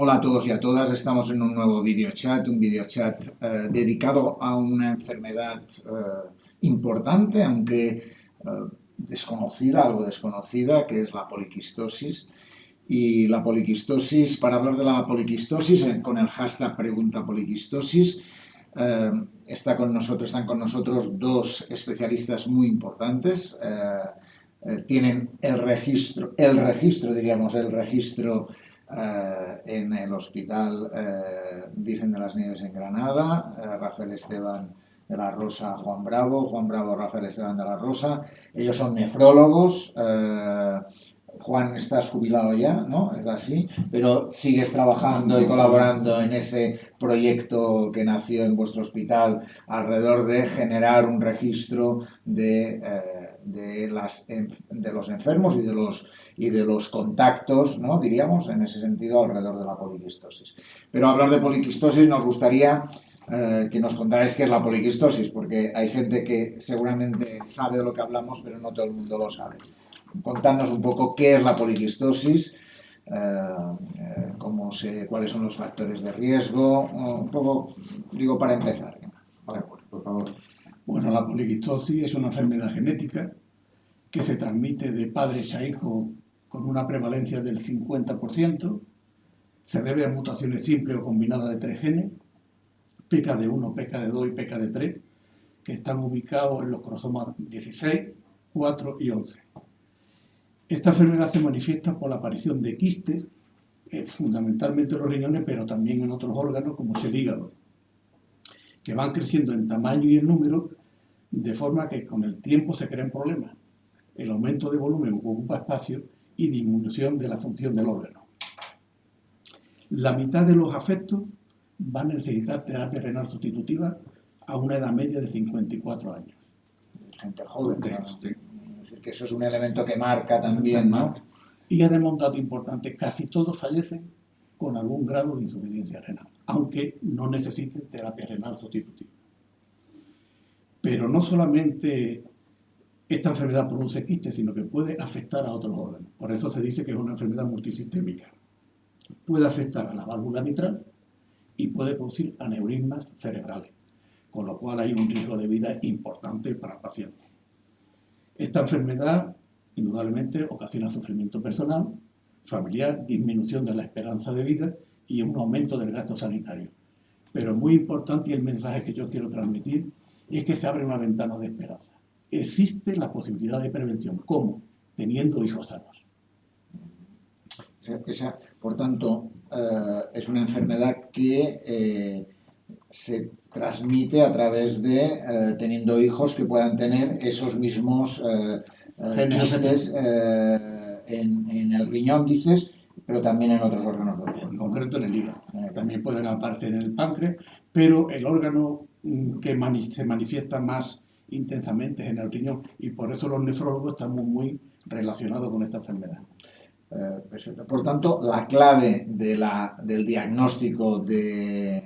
Hola a todos y a todas, estamos en un nuevo un videochat dedicado a una enfermedad importante, aunque desconocida, algo desconocida, que es la poliquistosis. Y la poliquistosis, para hablar de la poliquistosis, con el hashtag pregunta poliquistosis, están con nosotros dos especialistas muy importantes. Tienen el registro en el Hospital Virgen de las Nieves en Granada, Rafael Esteban de la Rosa, Juan Bravo, Rafael Esteban de la Rosa. Ellos son nefrólogos. Juan, estás jubilado ya, ¿no? Es así, pero sigues trabajando y colaborando en ese proyecto que nació en vuestro hospital alrededor de generar un registro de los enfermos y de los contactos, ¿no? Diríamos, en ese sentido, alrededor de la poliquistosis. Pero hablar de poliquistosis nos gustaría que nos contarais qué es la poliquistosis, porque hay gente que seguramente sabe de lo que hablamos, pero no todo el mundo lo sabe. Contadnos un poco qué es la poliquistosis, cuáles son los factores de riesgo, un poco, digo, para empezar. Vale, por favor. Bueno, la poliquistosis es una enfermedad genética que se transmite de padres a hijos con una prevalencia del 50%. Se debe a mutaciones simples o combinadas de 3 genes, PKD1, PKD2 y PKD3, que están ubicados en los cromosomas 16, 4 y 11. Esta enfermedad se manifiesta por la aparición de quistes, fundamentalmente en los riñones, pero también en otros órganos como es el hígado, que van creciendo en tamaño y en número, de forma que con el tiempo se crean problemas. El aumento de volumen ocupa espacio y disminución de la función del órgano. La mitad de los afectos van a necesitar terapia renal sustitutiva a una edad media de 54 años. Gente joven, claro. Sí. Es decir, que eso es un elemento que marca también, ¿no? Y además un dato importante, casi todos fallecen con algún grado de insuficiencia renal, aunque no necesiten terapia renal sustitutiva. Pero no solamente esta enfermedad produce quistes, sino que puede afectar a otros órganos. Por eso se dice que es una enfermedad multisistémica. Puede afectar a la válvula mitral y puede producir aneurismas cerebrales, con lo cual hay un riesgo de vida importante para el paciente. Esta enfermedad, indudablemente, ocasiona sufrimiento personal, familiar, disminución de la esperanza de vida y un aumento del gasto sanitario. Pero muy importante, y el mensaje que yo quiero transmitir, es que se abre una ventana de esperanza. Existe la posibilidad de prevención. ¿Cómo? Teniendo hijos sanos. Por tanto, es una enfermedad que se transmite a través de teniendo hijos que puedan tener esos mismos quistes en el riñón, dices, pero también en otros órganos del cuerpo. En concreto en el hígado. También pueden aparecer en el páncreas, pero el órgano que se manifiesta más intensamente es en el riñón, y por eso los nefrólogos estamos muy relacionados con esta enfermedad. Perfecto. Por tanto, la clave del diagnóstico de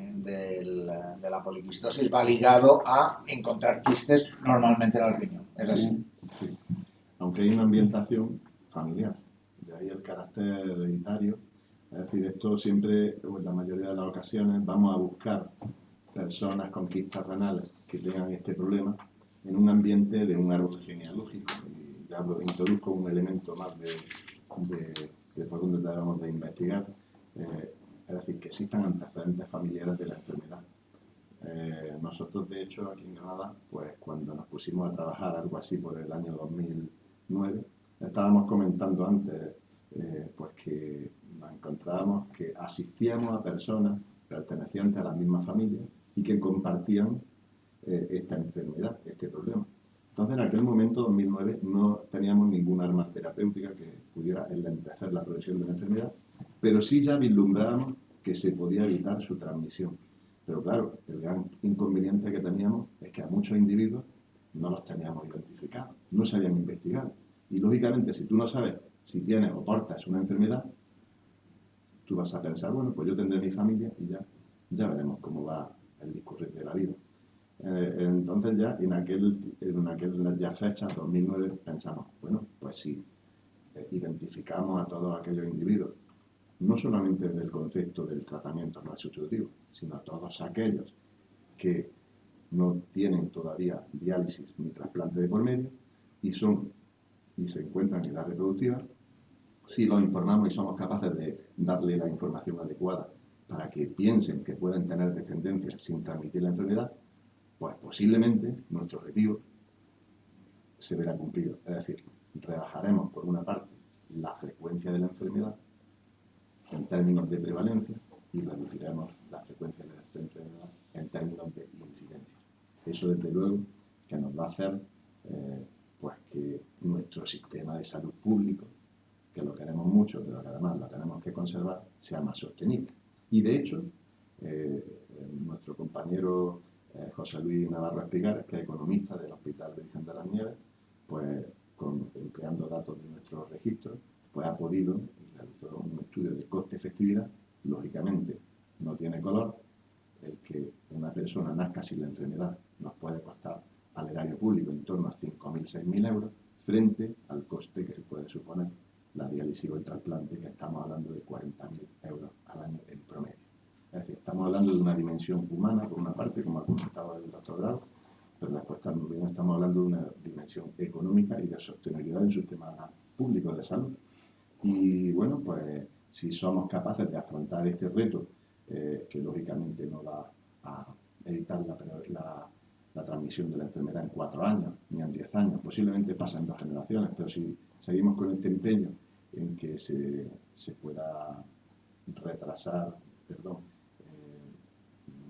la poliquistosis va ligado a encontrar quistes normalmente en el riñón. ¿Es así? Sí. Aunque hay una ambientación familiar, de ahí el carácter hereditario. Es decir, esto siempre, en la mayoría de las ocasiones, vamos a buscar personas con quistes renales que tengan este problema en un ambiente de un árbol genealógico. Y ya introduzco un elemento más de por donde debemos de investigar, es decir, que existan antecedentes familiares de la enfermedad. Nosotros, de hecho, aquí en Granada, pues cuando nos pusimos a trabajar algo así por el año 2009, estábamos comentando antes pues que nos encontrábamos que asistíamos a personas pertenecientes a la misma familia y que compartían esta enfermedad, este problema. Entonces, en aquel momento, 2009, no teníamos ninguna arma terapéutica que pudiera enlentecer la progresión de la enfermedad, pero sí ya vislumbrábamos que se podía evitar su transmisión. Pero claro, el gran inconveniente que teníamos es que a muchos individuos no los teníamos identificados, no se habían investigado. Y lógicamente, si tú no sabes si tienes o portas una enfermedad, tú vas a pensar, bueno, pues yo tendré mi familia y ya veremos cómo va el discurrir de la vida. Entonces ya en aquella fecha, 2009, pensamos, bueno, pues sí, identificamos a todos aquellos individuos no solamente del concepto del tratamiento no sustitutivo, sino a todos aquellos que no tienen todavía diálisis ni trasplante de por medio y se encuentran en edad reproductiva. Si los informamos y somos capaces de darle la información adecuada para que piensen que pueden tener descendencia sin transmitir la enfermedad, pues posiblemente nuestro objetivo se verá cumplido. Es decir, rebajaremos por una parte la frecuencia de la enfermedad en términos de prevalencia y reduciremos la frecuencia de la enfermedad en términos de incidencia. Eso, desde luego, que nos va a hacer pues que nuestro sistema de salud público, que lo queremos mucho, pero que además lo tenemos que conservar, sea más sostenible. Y de hecho, nuestro compañero José Luis Navarro Espigar, que es economista del Hospital Virgen de las Nieves, pues empleando datos de nuestros registros, pues ha podido y realizó un estudio de coste-efectividad. Lógicamente no tiene color. El que una persona nazca sin la enfermedad nos puede costar al erario público en torno a 5.000, 6.000 euros, frente al coste que se puede suponer la diálisis o el trasplante, que estamos hablando de 40.000 euros al año en promedio. Es decir, estamos hablando de una dimensión humana, por una parte, como ha comentado el doctor Grau, pero después también estamos hablando de una dimensión económica y de sostenibilidad del sistema público de salud. Y bueno, pues si somos capaces de afrontar este reto, que lógicamente no va a evitar la transmisión de la enfermedad en 4 años, ni en 10 años, posiblemente pasa en 2 generaciones, pero si seguimos con este empeño en que se pueda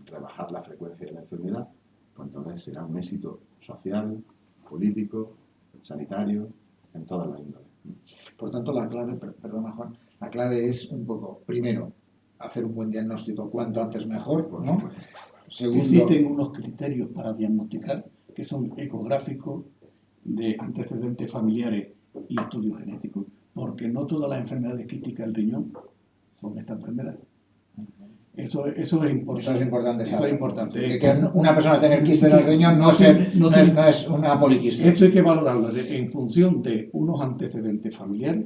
rebajar la frecuencia de la enfermedad, pues entonces será un éxito social, político, sanitario, en todas las índoles. Por tanto, la clave, perdona Juan, la clave es un poco, primero, hacer un buen diagnóstico cuanto antes mejor, ¿no? Segundo, existen unos criterios para diagnosticar que son ecográficos, de antecedentes familiares y estudios genéticos, porque no todas las enfermedades quísticas del riñón son esta enfermedad. Eso es importante. Eso es importante Eso saber. es importante. Que una persona tener quiste en el riñón no es una poliquistosis. Esto hay que valorarlo en función de unos antecedentes familiares,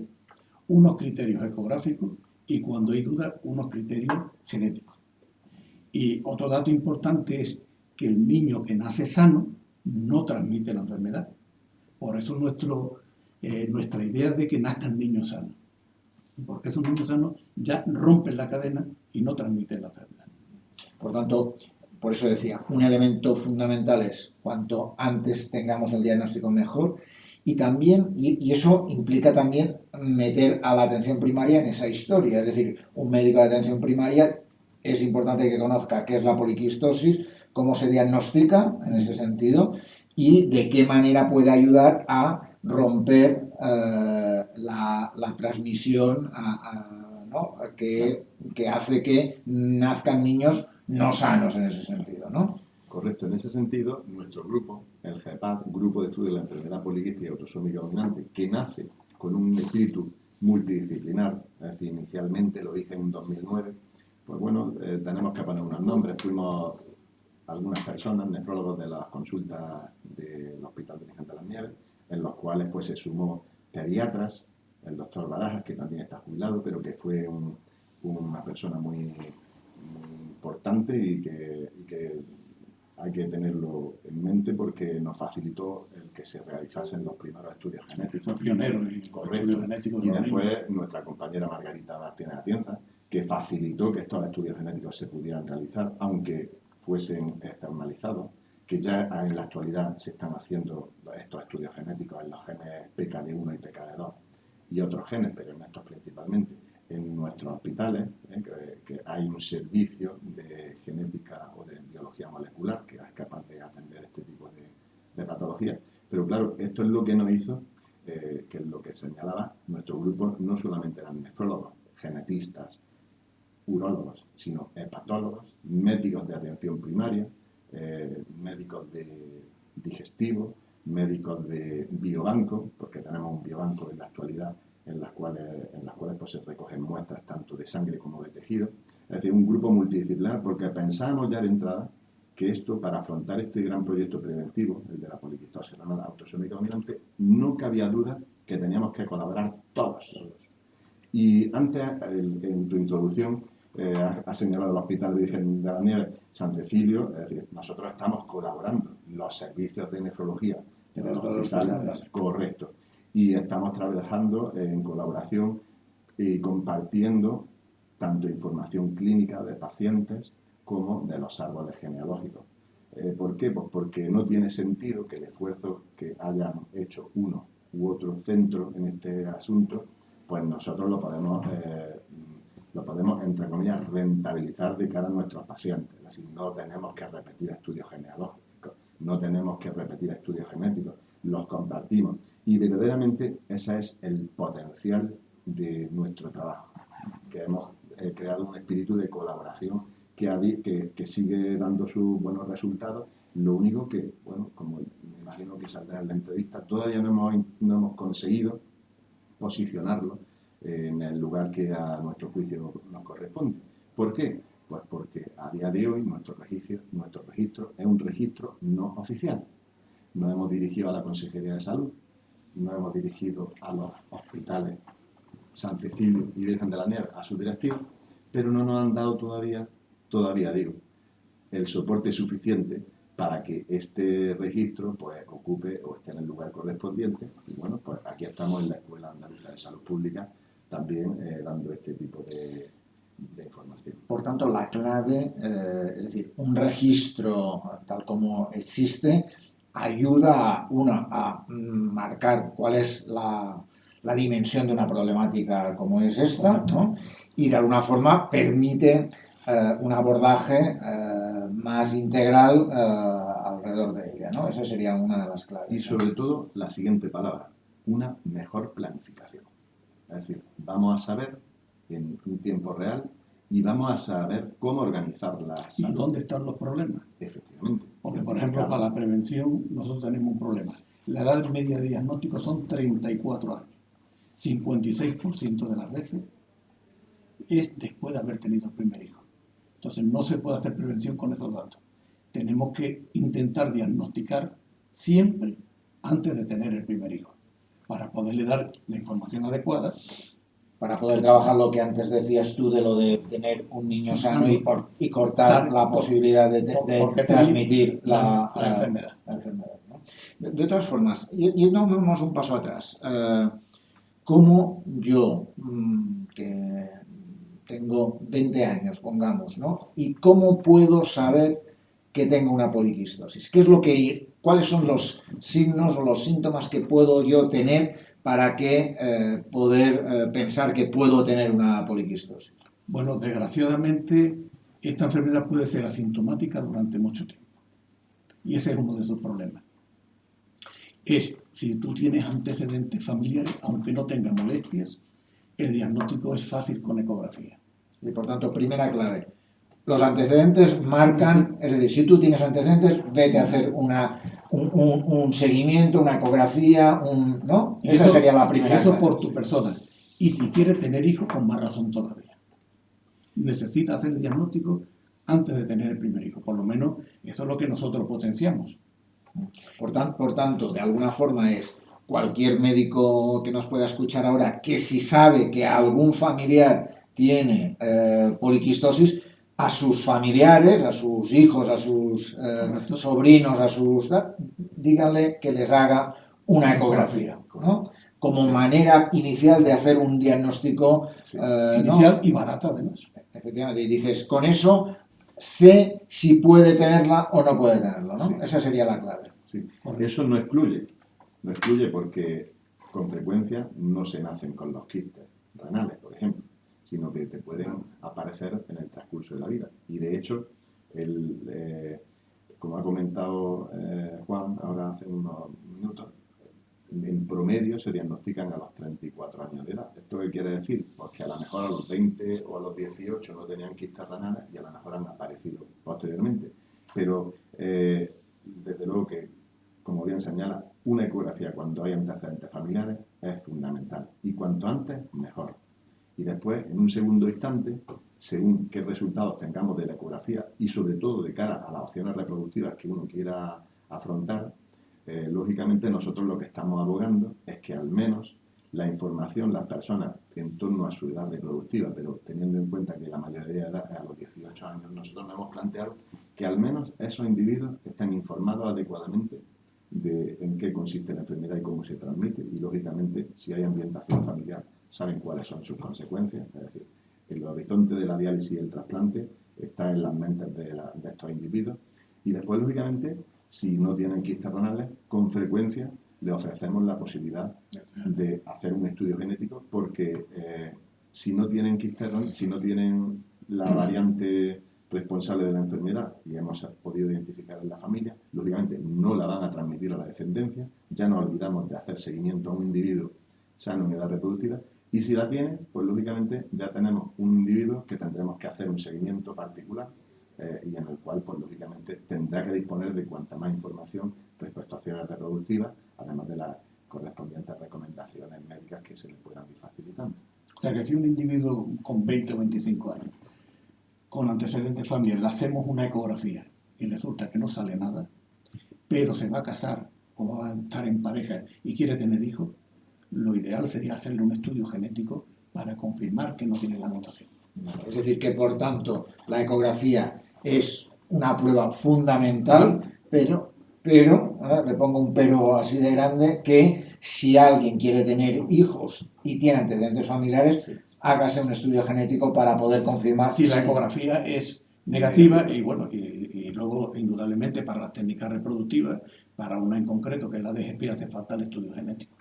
unos criterios ecográficos y, cuando hay duda, unos criterios genéticos. Y otro dato importante es que el niño que nace sano no transmite la enfermedad. Por eso nuestra idea es de que nazcan niños sanos. Porque esos niños sanos ya rompen la cadena y no transmiten la enfermedad. Por tanto, por eso decía, un elemento fundamental es cuanto antes tengamos el diagnóstico mejor, y también, y eso implica también meter a la atención primaria en esa historia. Es decir, un médico de atención primaria es importante que conozca qué es la poliquistosis, cómo se diagnostica en ese sentido y de qué manera puede ayudar a romper la transmisión ¿no? que hace que nazcan niños no sanos en ese sentido, ¿no? Correcto. En ese sentido, nuestro grupo, el GEPAD, Grupo de Estudio de la Enfermedad Poliquística y Autosómica Dominante, que nace con un espíritu multidisciplinar, es decir, inicialmente lo dije en 2009, pues bueno, tenemos que poner unos nombres. Fuimos algunas personas, nefrólogos de las consultas del Hospital Virgen de las Nieves, en los cuales pues se sumó pediatras, el doctor Barajas, que también está jubilado, pero que fue una persona muy importante y que hay que tenerlo en mente porque nos facilitó el que se realizasen los primeros estudios genéticos. Fue pionero en los estudios genéticos. Y después nuestra compañera Margarita Martínez Atienza, que facilitó que estos estudios genéticos se pudieran realizar, aunque fuesen externalizados, que ya en la actualidad se están haciendo estos estudios genéticos en los genes PKD1 y PKD2 y otros genes, pero en estos principalmente. En nuestros hospitales, que hay un servicio de genética o de biología molecular que es capaz de atender este tipo de patologías. Pero claro, esto es lo que nos hizo, que es lo que señalaba, nuestro grupo no solamente eran nefrólogos, genetistas, urólogos, sino hepatólogos, médicos de atención primaria, médicos de digestivo, médicos de biobanco, porque tenemos un biobanco en la actualidad en las cuales pues, se recogen muestras tanto de sangre como de tejido. Es decir, un grupo multidisciplinar, porque pensábamos ya de entrada que esto, para afrontar este gran proyecto preventivo, el de la poliquistosis autosómica dominante, no cabía duda que teníamos que colaborar todos. Y antes, en tu introducción, has señalado el Hospital Virgen de la Nieves San Cecilio, es decir, nosotros estamos colaborando, los servicios de nefrología de los hospitales, correcto, y estamos trabajando en colaboración y compartiendo tanto información clínica de pacientes como de los árboles genealógicos. ¿Por qué? Pues porque no tiene sentido que el esfuerzo que hayan hecho uno u otro centro en este asunto, pues nosotros lo podemos, entre comillas, rentabilizar de cara a nuestros pacientes. Es decir, no tenemos que repetir estudios genealógicos, no tenemos que repetir estudios genéticos, los compartimos. Y verdaderamente ese es el potencial de nuestro trabajo, que hemos creado un espíritu de colaboración que sigue dando sus buenos resultados. Lo único que, bueno, como me imagino que saldrá en la entrevista, todavía no hemos conseguido posicionarlo en el lugar que a nuestro juicio nos corresponde. ¿Por qué? Pues porque a día de hoy nuestro registro es un registro no oficial. Nos hemos dirigido a la Consejería de Salud, nos hemos dirigido a los hospitales San Cecilio y Virgen de la Nieves, a sus directivos, pero no nos han dado todavía digo, el soporte suficiente para que este registro pues ocupe o esté en el lugar correspondiente. Y bueno, pues aquí estamos en la Escuela Andaluza de Salud Pública también dando este tipo de información. Por tanto, la clave, es decir, un registro tal como existe, ayuda a marcar cuál es la dimensión de una problemática como es esta, ¿no? Y de alguna forma permite un abordaje más integral alrededor de ella, ¿no? Esa sería una de las claves. Y sobre todo, la siguiente palabra, una mejor planificación. Es decir, vamos a saber en un tiempo real y vamos a saber cómo organizar la salud. ¿Y dónde están los problemas? Efectivamente. Porque, por ejemplo, para la prevención nosotros tenemos un problema. La edad media de diagnóstico son 34 años. 56% de las veces es después de haber tenido el primer hijo. Entonces no se puede hacer prevención con esos datos. Tenemos que intentar diagnosticar siempre antes de tener el primer hijo, para poderle dar la información adecuada. Para poder trabajar lo que antes decías tú de lo de tener un niño sano y cortar la posibilidad de transmitir la enfermedad. ¿No? De todas formas, yéndonos un paso atrás, ¿cómo yo, que tengo 20 años, pongamos, ¿no? ¿Y cómo puedo saber que tengo una poliquistosis? ¿Cuáles son los signos o los síntomas que puedo yo tener para poder pensar que puedo tener una poliquistosis? Bueno, desgraciadamente, esta enfermedad puede ser asintomática durante mucho tiempo. Y ese es uno de esos problemas. Si tú tienes antecedentes familiares, aunque no tengas molestias, el diagnóstico es fácil con ecografía. Y por tanto, primera clave, los antecedentes marcan, es decir, si tú tienes antecedentes, vete a hacer un seguimiento, una ecografía, ¿no? Esa sería la primera clave. Eso clave. por tu persona. Y si quieres tener hijos, con más razón todavía. Necesitas hacer el diagnóstico antes de tener el primer hijo. Por lo menos, eso es lo que nosotros potenciamos. Por tanto, de alguna forma es cualquier médico que nos pueda escuchar ahora que si sabe que algún familiar tiene poliquistosis, a sus familiares, a sus hijos, a sus sobrinos, díganle que les haga una ecografía, ¿no? Como manera inicial de hacer un diagnóstico inicial, ¿no? Y barata además. Efectivamente, y dices, con eso sé si puede tenerla o no puede tenerla, ¿no? Sí. Esa sería la clave. Sí. Eso no excluye porque con frecuencia no se nacen con los quistes renales, por ejemplo, sino que te pueden aparecer en el transcurso de la vida. Y de hecho, como ha comentado Juan ahora hace unos minutos, en promedio se diagnostican a los 34 años de edad. ¿Esto qué quiere decir? Pues que a lo mejor a los 20 o a los 18 no tenían quistes renales y a lo mejor han aparecido posteriormente. Pero desde luego que, como bien señala, una ecografía cuando hay antecedentes familiares es fundamental. Y cuanto antes, mejor. Y después, en un segundo instante, según qué resultados tengamos de la ecografía y sobre todo de cara a las opciones reproductivas que uno quiera afrontar, lógicamente nosotros lo que estamos abogando es que al menos la información, las personas en torno a su edad reproductiva, pero teniendo en cuenta que la mayoría de edad es a los 18 años, nosotros nos hemos planteado que al menos esos individuos estén informados adecuadamente de en qué consiste la enfermedad y cómo se transmite, y lógicamente si hay ambientación familiar saben cuáles son sus consecuencias. Es decir, el horizonte de la diálisis y el trasplante está en las mentes de estos individuos, y después lógicamente si no tienen quistes renales, con frecuencia le ofrecemos la posibilidad de hacer un estudio genético, porque si no tienen quistes, si no tienen la variante responsable de la enfermedad y hemos podido identificar en la familia, lógicamente no la van a transmitir a la descendencia, ya nos olvidamos de hacer seguimiento a un individuo sano en edad reproductiva, y si la tiene, pues lógicamente ya tenemos un individuo que tendremos que hacer un seguimiento particular y en el cual, pues lógicamente, tendrá que disponer de cuanta más información respecto a acciones reproductivas, además de las correspondientes recomendaciones médicas que se le puedan ir facilitando. O sea que si un individuo con 20 o 25 años, con antecedentes familiares, le hacemos una ecografía y resulta que no sale nada, pero se va a casar o va a estar en pareja y quiere tener hijos, lo ideal sería hacerle un estudio genético para confirmar que no tiene la mutación. Es decir, que por tanto la ecografía es una prueba fundamental, pero le pongo un pero así de grande, que si alguien quiere tener hijos y tiene antecedentes familiares, sí, hágase un estudio genético para poder confirmar si la ecografía es negativa. Y bueno, y luego indudablemente para las técnicas reproductivas, para una en concreto que es la DGP, hace falta el estudio genético.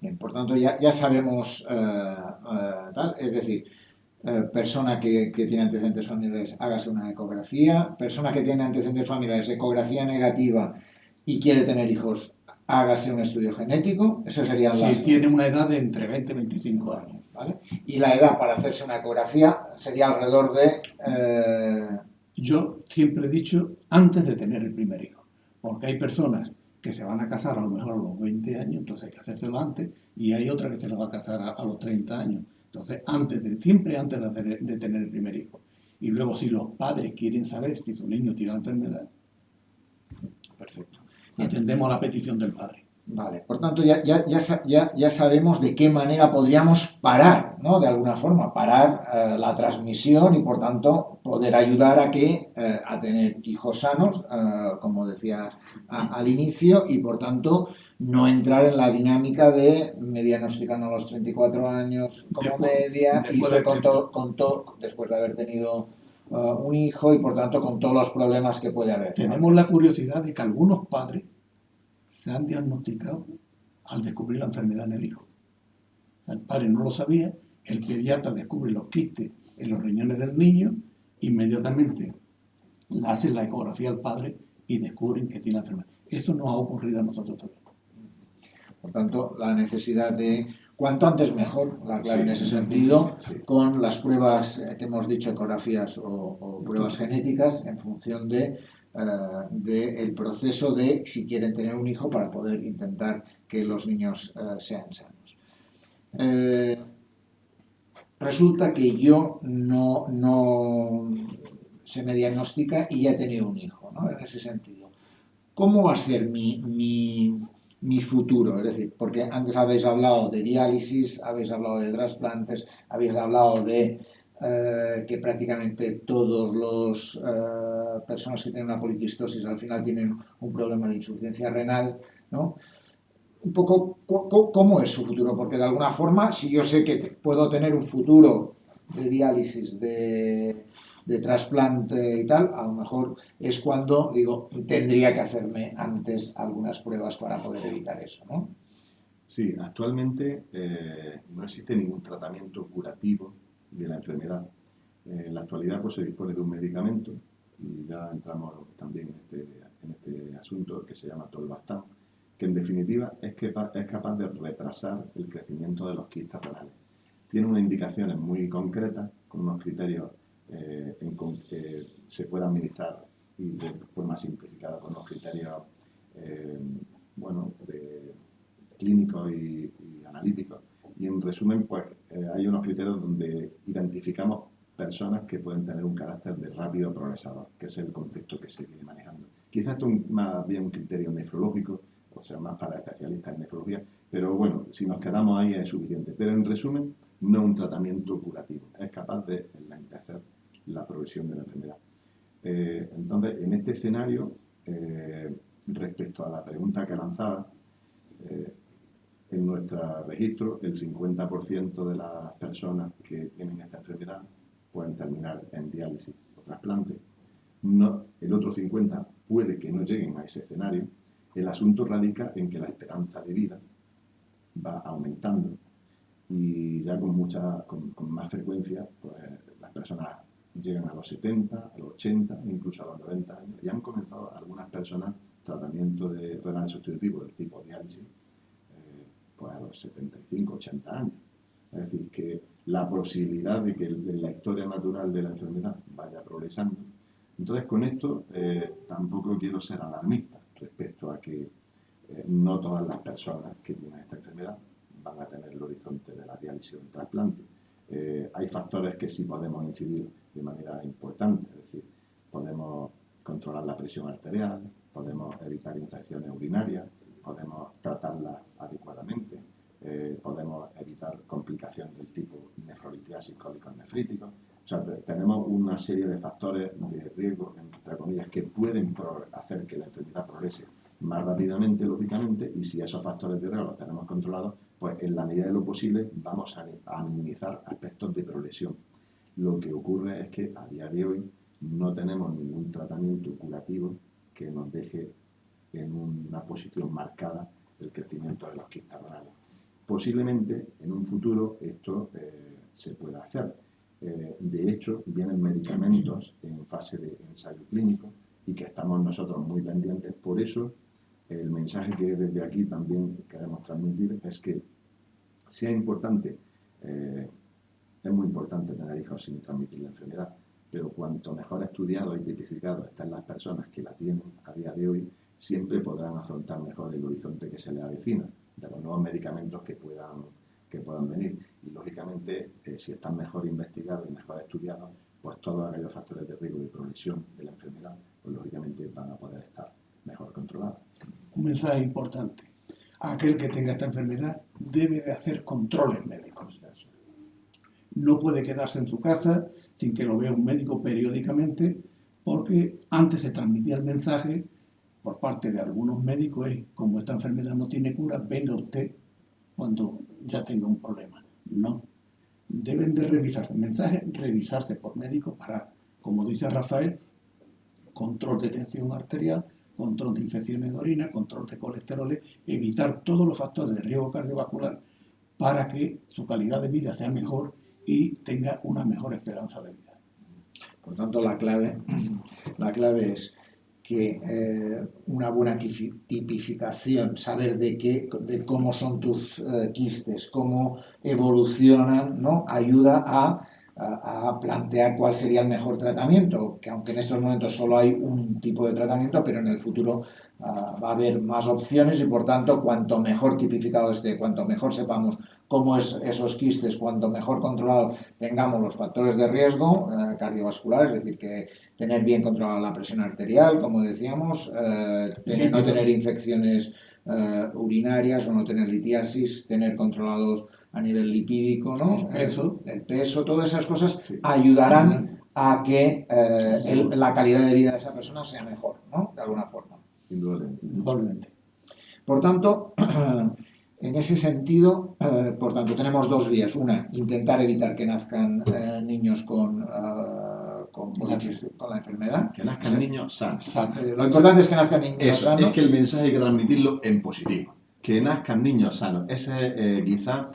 Bien, por tanto ya sabemos tal, es decir, persona que tiene antecedentes familiares, hágase una ecografía. Persona que tiene antecedentes familiares, ecografía negativa y quiere tener hijos, hágase un estudio genético. Eso sería si tiene una edad de entre 20 y 25 años. ¿Vale? Y la edad para hacerse una ecografía sería alrededor de... Yo siempre he dicho antes de tener el primer hijo, porque hay personas que se van a casar a lo mejor a los 20 años, entonces hay que hacérselo antes, y hay otra que se lo va a casar a los 30 años. Entonces, siempre antes de tener el primer hijo. Y luego, si los padres quieren saber si su niño tiene la enfermedad, perfecto, atendemos a la petición del padre. Vale, por tanto ya sabemos de qué manera podríamos parar, ¿no? De alguna forma, parar la transmisión y por tanto poder ayudar a tener hijos sanos, como decía al inicio, y por tanto no entrar en la dinámica de me diagnostican a los 34 años como media y después de haber tenido un hijo y por tanto con todos los problemas que puede haber. Tenemos la curiosidad de que algunos padres se han diagnosticado al descubrir la enfermedad en el hijo. O sea, el padre no lo sabía, el pediatra descubre los quistes en los riñones del niño, inmediatamente le hacen la ecografía al padre y descubren que tiene la enfermedad. Eso no ha ocurrido a nosotros todavía. Por tanto, la necesidad de cuanto antes mejor, la clave en ese sentido, con las pruebas que hemos dicho, ecografías o pruebas genéticas, en función del proceso de si quieren tener un hijo para poder intentar que los niños sean sanos. Resulta que yo no se me diagnostica y ya he tenido un hijo, ¿no? En ese sentido. ¿Cómo va a ser mi futuro? Es decir, porque antes habéis hablado de diálisis, habéis hablado de trasplantes, habéis hablado de que prácticamente todas las personas que tienen una poliquistosis al final tienen un problema de insuficiencia renal, ¿no? Un poco, ¿cómo es su futuro? Porque de alguna forma, si yo sé que puedo tener un futuro de diálisis, de trasplante y tal, a lo mejor es cuando digo, tendría que hacerme antes algunas pruebas para poder evitar eso, ¿no? Sí, actualmente no existe ningún tratamiento curativo de la enfermedad. En la actualidad pues, se dispone de un medicamento, y ya entramos también en este asunto que se llama Tolvastan, que en definitiva es capaz de retrasar el crecimiento de los quistes renales. Tiene unas indicaciones muy concretas, con unos criterios que se puede administrar y de forma simplificada con unos criterios clínicos y analíticos. Y en resumen, pues hay unos criterios donde identificamos personas que pueden tener un carácter de rápido progresador, que es el concepto que se viene manejando. Quizás esto es más bien un criterio nefrológico, pues será más para especialistas en nefrología, pero bueno, si nos quedamos ahí es suficiente. Pero en resumen, no es un tratamiento curativo, es capaz de enlentecer la progresión de la enfermedad. Entonces, en este escenario, respecto a la pregunta que lanzaba, en nuestro registro, el 50% de las personas que tienen esta enfermedad pueden terminar en diálisis o trasplante. No, el otro 50% puede que no lleguen a ese escenario. El asunto radica en que la esperanza de vida va aumentando y ya con más frecuencia, pues las personas llegan a los 70, a los 80, incluso a los 90 años. Y han comenzado algunas personas tratamiento de renal sustitutivo del tipo diálisis, pues a los 75, 80 años. Es decir, que la posibilidad de que la historia natural de la enfermedad vaya progresando. Entonces, con esto tampoco quiero ser alarmista respecto a que no todas las personas que tienen esta enfermedad van a tener el horizonte de la diálisis o el trasplante. Hay factores que sí podemos incidir de manera importante, es decir, podemos controlar la presión arterial, podemos evitar infecciones urinarias, podemos tratarlas adecuadamente, podemos evitar complicaciones del tipo nefrolitiasis, cólicos nefríticos. O sea, tenemos una serie de factores de riesgo, entre comillas, que pueden hacer que la enfermedad progrese más rápidamente, lógicamente, y si esos factores de riesgo los tenemos controlados, pues en la medida de lo posible vamos a minimizar aspectos de progresión. Lo que ocurre es que a día de hoy no tenemos ningún tratamiento curativo que nos deje en una posición marcada el crecimiento de los quistes renales. Posiblemente en un futuro esto se pueda hacer. De hecho, vienen medicamentos en fase de ensayo clínico y que estamos nosotros muy pendientes. Por eso, el mensaje que desde aquí también queremos transmitir es que sea importante, es muy importante tener hijos sin transmitir la enfermedad, pero cuanto mejor estudiado y tipificado están las personas que la tienen a día de hoy, siempre podrán afrontar mejor el horizonte que se les avecina, de los nuevos medicamentos que puedan venir. Y lógicamente, si están mejor investigados y mejor estudiados, pues todos aquellos factores de riesgo de progresión de la enfermedad, pues lógicamente van a poder estar mejor controlados. Un mensaje importante. Aquel que tenga esta enfermedad debe de hacer controles médicos. No puede quedarse en su casa sin que lo vea un médico periódicamente, porque antes se transmitía el mensaje por parte de algunos médicos es, como esta enfermedad no tiene cura, venga usted cuando ya tenga un problema. No. Deben de revisarse. El mensaje, revisarse por médico para, como dice Rafael, control de tensión arterial, control de infecciones de orina, control de colesterol, evitar todos los factores de riesgo cardiovascular para que su calidad de vida sea mejor y tenga una mejor esperanza de vida. Por tanto, la clave es que una buena tipificación, saber de cómo son tus quistes, cómo evolucionan, ¿no? Ayuda a plantear cuál sería el mejor tratamiento, que aunque en estos momentos solo hay un tipo de tratamiento, pero en el futuro va a haber más opciones y por tanto cuanto mejor tipificado esté, cuanto mejor sepamos cómo es esos quistes, cuanto mejor controlado tengamos los factores de riesgo cardiovasculares, es decir, que tener bien controlada la presión arterial, como decíamos, no tener infecciones urinarias o no tener litiasis, tener controlados a nivel lipídico, ¿no? El peso, todas esas cosas ayudarán a que la calidad de vida de esa persona sea mejor, ¿no? De alguna forma. Indudablemente. Por tanto, en ese sentido, por tanto, tenemos dos vías. Una, intentar evitar que nazcan niños con la enfermedad. Que nazcan niños sanos. Lo importante es que nazcan niños sanos. Es que el mensaje hay que transmitirlo en positivo. Que nazcan niños sanos. Ese es quizá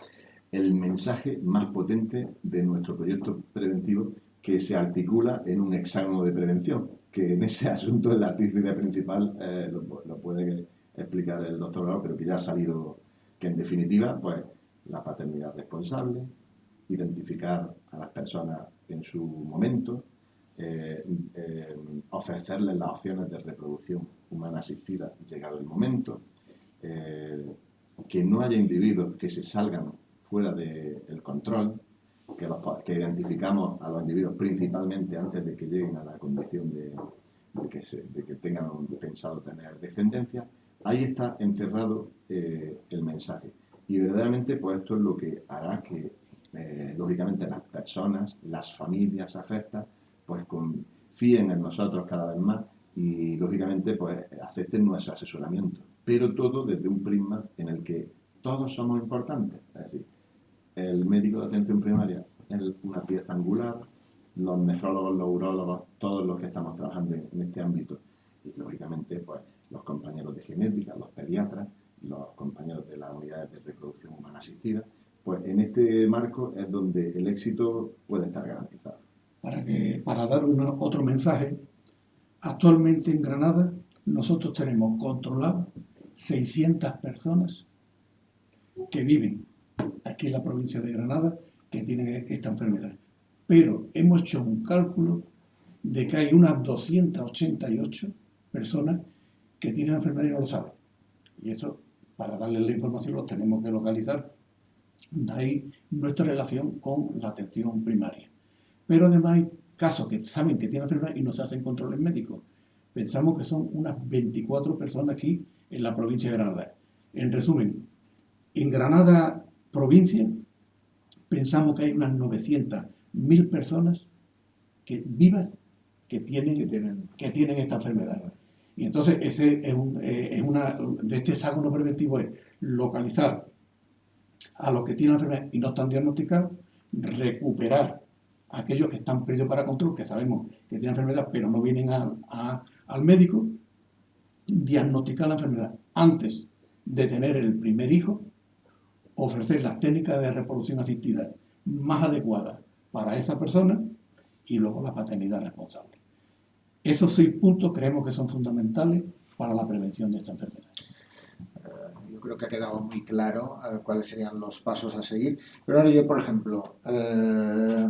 el mensaje más potente de nuestro proyecto preventivo, que se articula en un hexágono de prevención, que en ese asunto el artífice principal lo puede explicar el doctor Bravo, pero que ya ha salido, que en definitiva, pues la paternidad responsable, identificar a las personas en su momento, ofrecerles las opciones de reproducción humana asistida llegado el momento, que no haya individuos que se salgan fuera del control, que identificamos a los individuos principalmente antes de que lleguen a la condición de que tengan pensado tener descendencia, Ahí está encerrado el mensaje. Y verdaderamente, pues esto es lo que hará que, lógicamente, las personas, las familias afectas, pues confíen en nosotros cada vez más y, lógicamente, pues acepten nuestro asesoramiento. Pero todo desde un prisma en el que todos somos importantes. Es decir, el médico de atención primaria es una pieza angular, los nefrólogos, los urólogos, todos los que estamos trabajando en este ámbito. Y, lógicamente, pues los compañeros de genética, los pediatras, los compañeros de las unidades de reproducción humana asistida, pues en este marco es donde el éxito puede estar garantizado. Para dar otro mensaje, actualmente en Granada nosotros tenemos controlados 600 personas que viven aquí en la provincia de Granada que tienen esta enfermedad. Pero hemos hecho un cálculo de que hay unas 288 personas que tienen la enfermedad y no lo saben. Y eso, para darles la información, lo tenemos que localizar. De ahí nuestra relación con la atención primaria. Pero además hay casos que saben que tienen enfermedad y no se hacen controles médicos. Pensamos que son unas 24 personas aquí en la provincia de Granada. En resumen, en Granada provincia pensamos que hay unas 900.000 personas que vivas que tienen esta enfermedad. Y entonces ese de este hexágono preventivo es localizar a los que tienen la enfermedad y no están diagnosticados, recuperar a aquellos que están perdidos para control, que sabemos que tienen enfermedad pero no vienen al médico, diagnosticar la enfermedad antes de tener el primer hijo, ofrecer las técnicas de reproducción asistida más adecuadas para esta persona y luego la paternidad responsable. Esos 6 puntos creemos que son fundamentales para la prevención de esta enfermedad. Yo creo que ha quedado muy claro cuáles serían los pasos a seguir. Pero ahora yo, por ejemplo,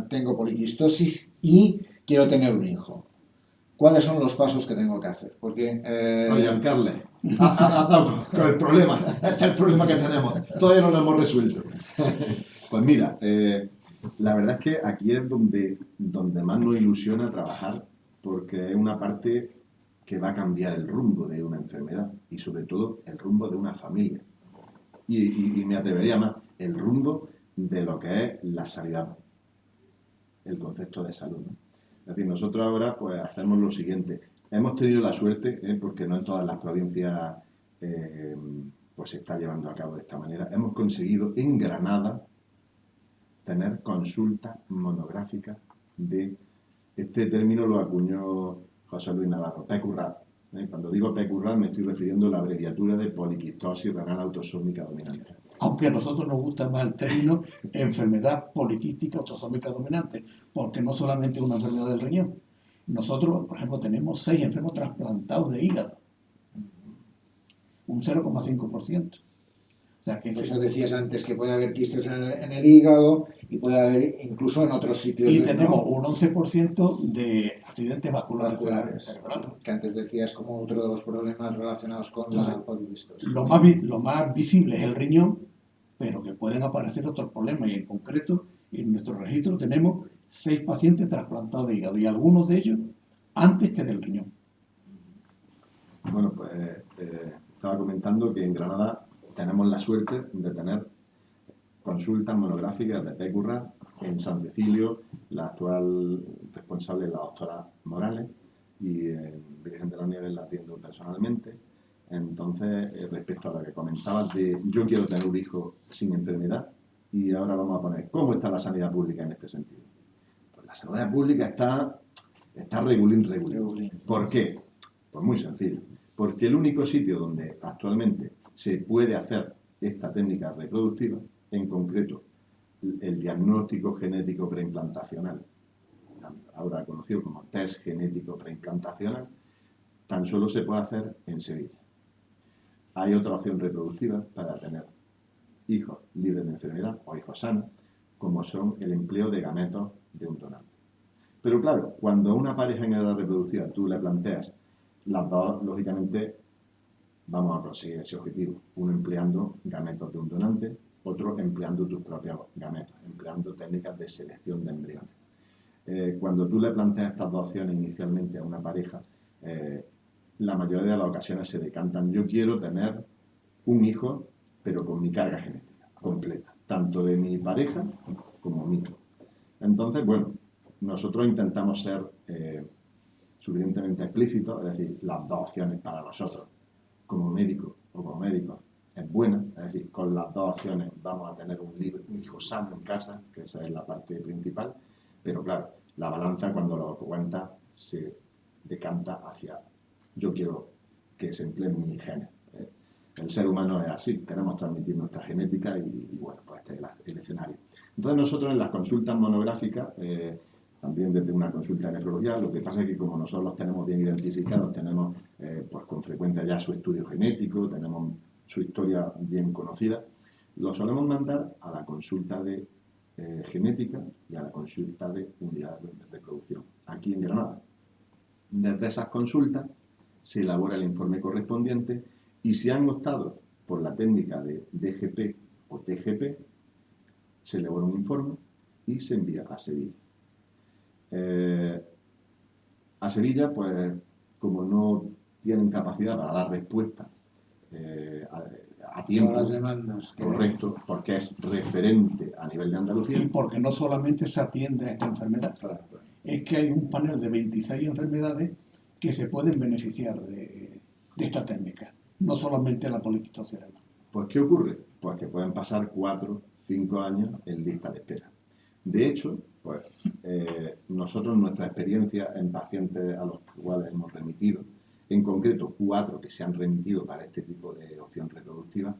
tengo poliquistosis y quiero tener un hijo. ¿Cuáles son los pasos que tengo que hacer? Porque, Oye, Carles, con el problema, este es el problema que tenemos, todavía no lo hemos resuelto. Pues mira, la verdad es que aquí es donde más nos ilusiona trabajar, porque es una parte que va a cambiar el rumbo de una enfermedad y sobre todo el rumbo de una familia. Y me atrevería más, el rumbo de lo que es la sanidad, el concepto de salud, ¿no? Es decir, nosotros ahora pues hacemos lo siguiente. Hemos tenido la suerte, porque no en todas las provincias pues se está llevando a cabo de esta manera. Hemos conseguido en Granada tener consultas monográficas de este término lo acuñó José Luis Navarro, PQRAD. Cuando digo PQRAD me estoy refiriendo a la abreviatura de poliquistosis renal autosómica dominante. Aunque a nosotros nos gusta más el término enfermedad poliquística autosómica dominante, porque no solamente es una enfermedad del riñón. Nosotros, por ejemplo, tenemos 6 enfermos trasplantados de hígado, un 0,5%. O sea que por eso decías antes que puede haber quistes en el hígado y puede haber incluso en otros sitios. Y tenemos un 11% de accidentes vasculares cerebrales, que antes decías como otro de los problemas relacionados con la poliquistosis. Lo más visible es el riñón, pero que pueden aparecer otros problemas. Y en concreto, en nuestro registro tenemos 6 pacientes trasplantados de hígado y algunos de ellos antes que del riñón. Bueno, pues estaba comentando que en Granada tenemos la suerte de tener consultas monográficas de PQRAD. En San Cecilio, la actual responsable es la doctora Morales y en Virgen de la Nieves la atiendo personalmente. Entonces, respecto a lo que comentabas de yo quiero tener un hijo sin enfermedad, y ahora vamos a poner ¿cómo está la sanidad pública en este sentido? Pues la sanidad pública está regulín. ¿Por qué? Pues muy sencillo. Porque el único sitio donde actualmente se puede hacer esta técnica reproductiva, en concreto el diagnóstico genético preimplantacional, ahora conocido como test genético preimplantacional, tan solo se puede hacer en Sevilla. Hay otra opción reproductiva para tener hijos libres de enfermedad o hijos sanos, como son el empleo de gametos de un donante. Pero claro, cuando a una pareja en edad reproductiva tú le planteas las dos, lógicamente vamos a conseguir ese objetivo. Uno empleando gametos de un donante, otro empleando tus propios gametos, empleando técnicas de selección de embriones. Cuando tú le planteas estas dos opciones inicialmente a una pareja, la mayoría de las ocasiones se decantan. Yo quiero tener un hijo, pero con mi carga genética completa, tanto de mi pareja como mío. Entonces, bueno, nosotros intentamos ser suficientemente explícitos, es decir, las dos opciones para nosotros, como médico o como médicos, es buena, es decir, con las dos opciones vamos a tener un hijo sano en casa, que esa es la parte principal, pero claro, la balanza cuando lo cuenta se decanta hacia yo quiero que se empleen mis genes. El ser humano es así, queremos transmitir nuestra genética y bueno, pues este es el escenario. Entonces nosotros en las consultas monográficas, también desde una consulta de nefrología, lo que pasa es que como nosotros los tenemos bien identificados, tenemos pues con frecuencia ya su estudio genético, tenemos su historia bien conocida, lo solemos mandar a la consulta de genética y a la consulta de unidad de reproducción, aquí en Granada. Desde esas consultas se elabora el informe correspondiente y si han optado por la técnica de DGP o TGP, se elabora un informe y se envía a Sevilla. A Sevilla, pues, como no tienen capacidad para dar respuesta a tiempo, Todas las demandas correcto, porque es referente a nivel de Andalucía. Y porque no solamente se atiende a esta enfermedad, es que hay un panel de 26 enfermedades que se pueden beneficiar de esta técnica, no solamente la poliquistosis. Pues, ¿qué ocurre? Pues que pueden pasar 4, 5 años en lista de espera. De hecho, pues nosotros nuestra experiencia en pacientes a los cuales hemos remitido, en concreto 4 que se han remitido para este tipo de opción reproductiva,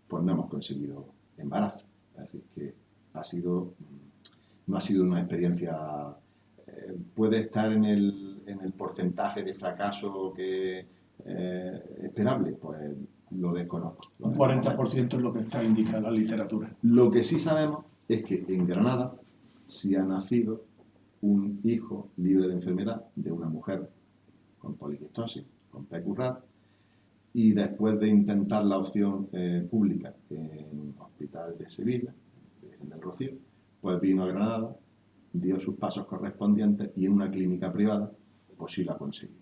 pues no hemos conseguido embarazo. Es decir, que no ha sido una experiencia, puede estar en el porcentaje de fracaso que esperable, pues lo desconozco. Un 40% es lo que está indicado la literatura. Lo que sí sabemos es que en Granada sí ha nacido un hijo libre de enfermedad de una mujer con poliquistosis, con PQRAT, y después de intentar la opción pública en el Hospital de Sevilla, Virgen del Rocío, pues vino a Granada, dio sus pasos correspondientes y en una clínica privada, pues sí lo ha conseguido.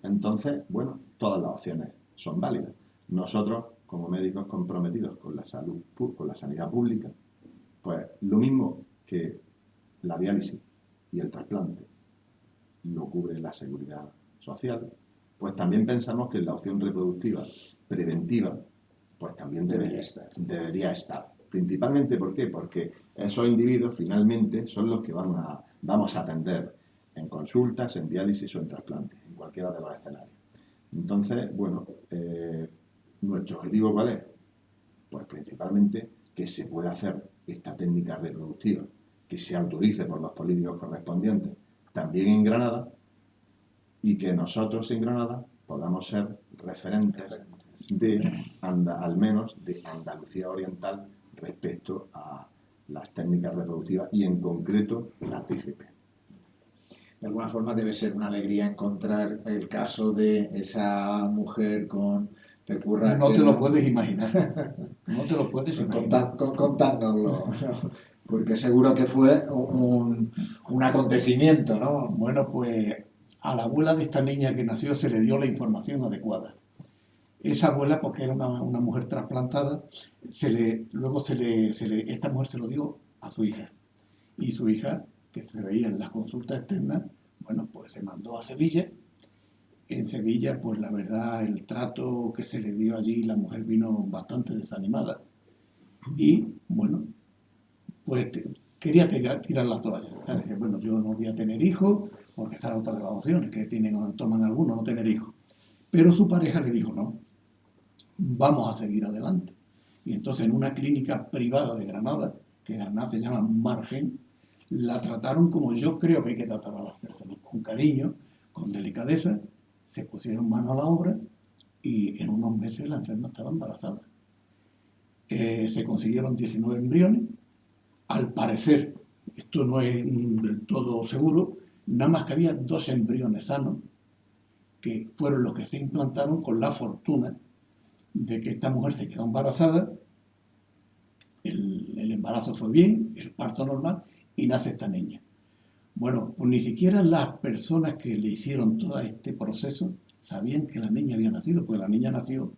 Entonces, bueno, todas las opciones son válidas. Nosotros, como médicos comprometidos con la salud, con la sanidad pública, pues lo mismo que la diálisis y el trasplante lo cubre la seguridad social, pues también pensamos que la opción reproductiva preventiva, pues también debería estar. Principalmente, ¿por qué? Porque esos individuos finalmente son los que vamos a atender en consultas, en diálisis o en trasplante, en cualquiera de los escenarios. Entonces, bueno, ¿nuestro objetivo cuál es? Pues principalmente que se pueda hacer esta técnica reproductiva, que se autorice por los políticos correspondientes, también en Granada, y que nosotros en Granada podamos ser referentes al menos de Andalucía Oriental respecto a las técnicas reproductivas y en concreto la TGP. De alguna forma debe ser una alegría encontrar el caso de esa mujer con PQRAT. No te lo puedes imaginar. No te lo puedes imaginar. Contárnoslo, porque seguro que fue un acontecimiento, ¿no? Bueno, pues a la abuela de esta niña que nació se le dio la información adecuada. Esa abuela, porque era una mujer trasplantada, esta mujer se lo dio a su hija. Y su hija, que se veía en las consultas externas, bueno, pues se mandó a Sevilla. En Sevilla, pues la verdad, el trato que se le dio allí, la mujer vino bastante desanimada. Y, bueno, pues quería tirar la toalla. Dije, bueno, yo no voy a tener hijos, porque esa es otra de las opciones que toman algunos, no tener hijos. Pero su pareja le dijo, no, vamos a seguir adelante. Y entonces en una clínica privada de Granada, que en Granada se llama Margen, la trataron como yo creo que hay que tratar a las personas, con cariño, con delicadeza, se pusieron manos a la obra y en unos meses la enferma estaba embarazada. Se consiguieron 19 embriones. Al parecer, esto no es del todo seguro, nada más que había 2 embriones sanos que fueron los que se implantaron con la fortuna de que esta mujer se quedó embarazada, el embarazo fue bien, el parto normal y nace esta niña. Bueno, pues ni siquiera las personas que le hicieron todo este proceso sabían que la niña había nacido, porque la niña nació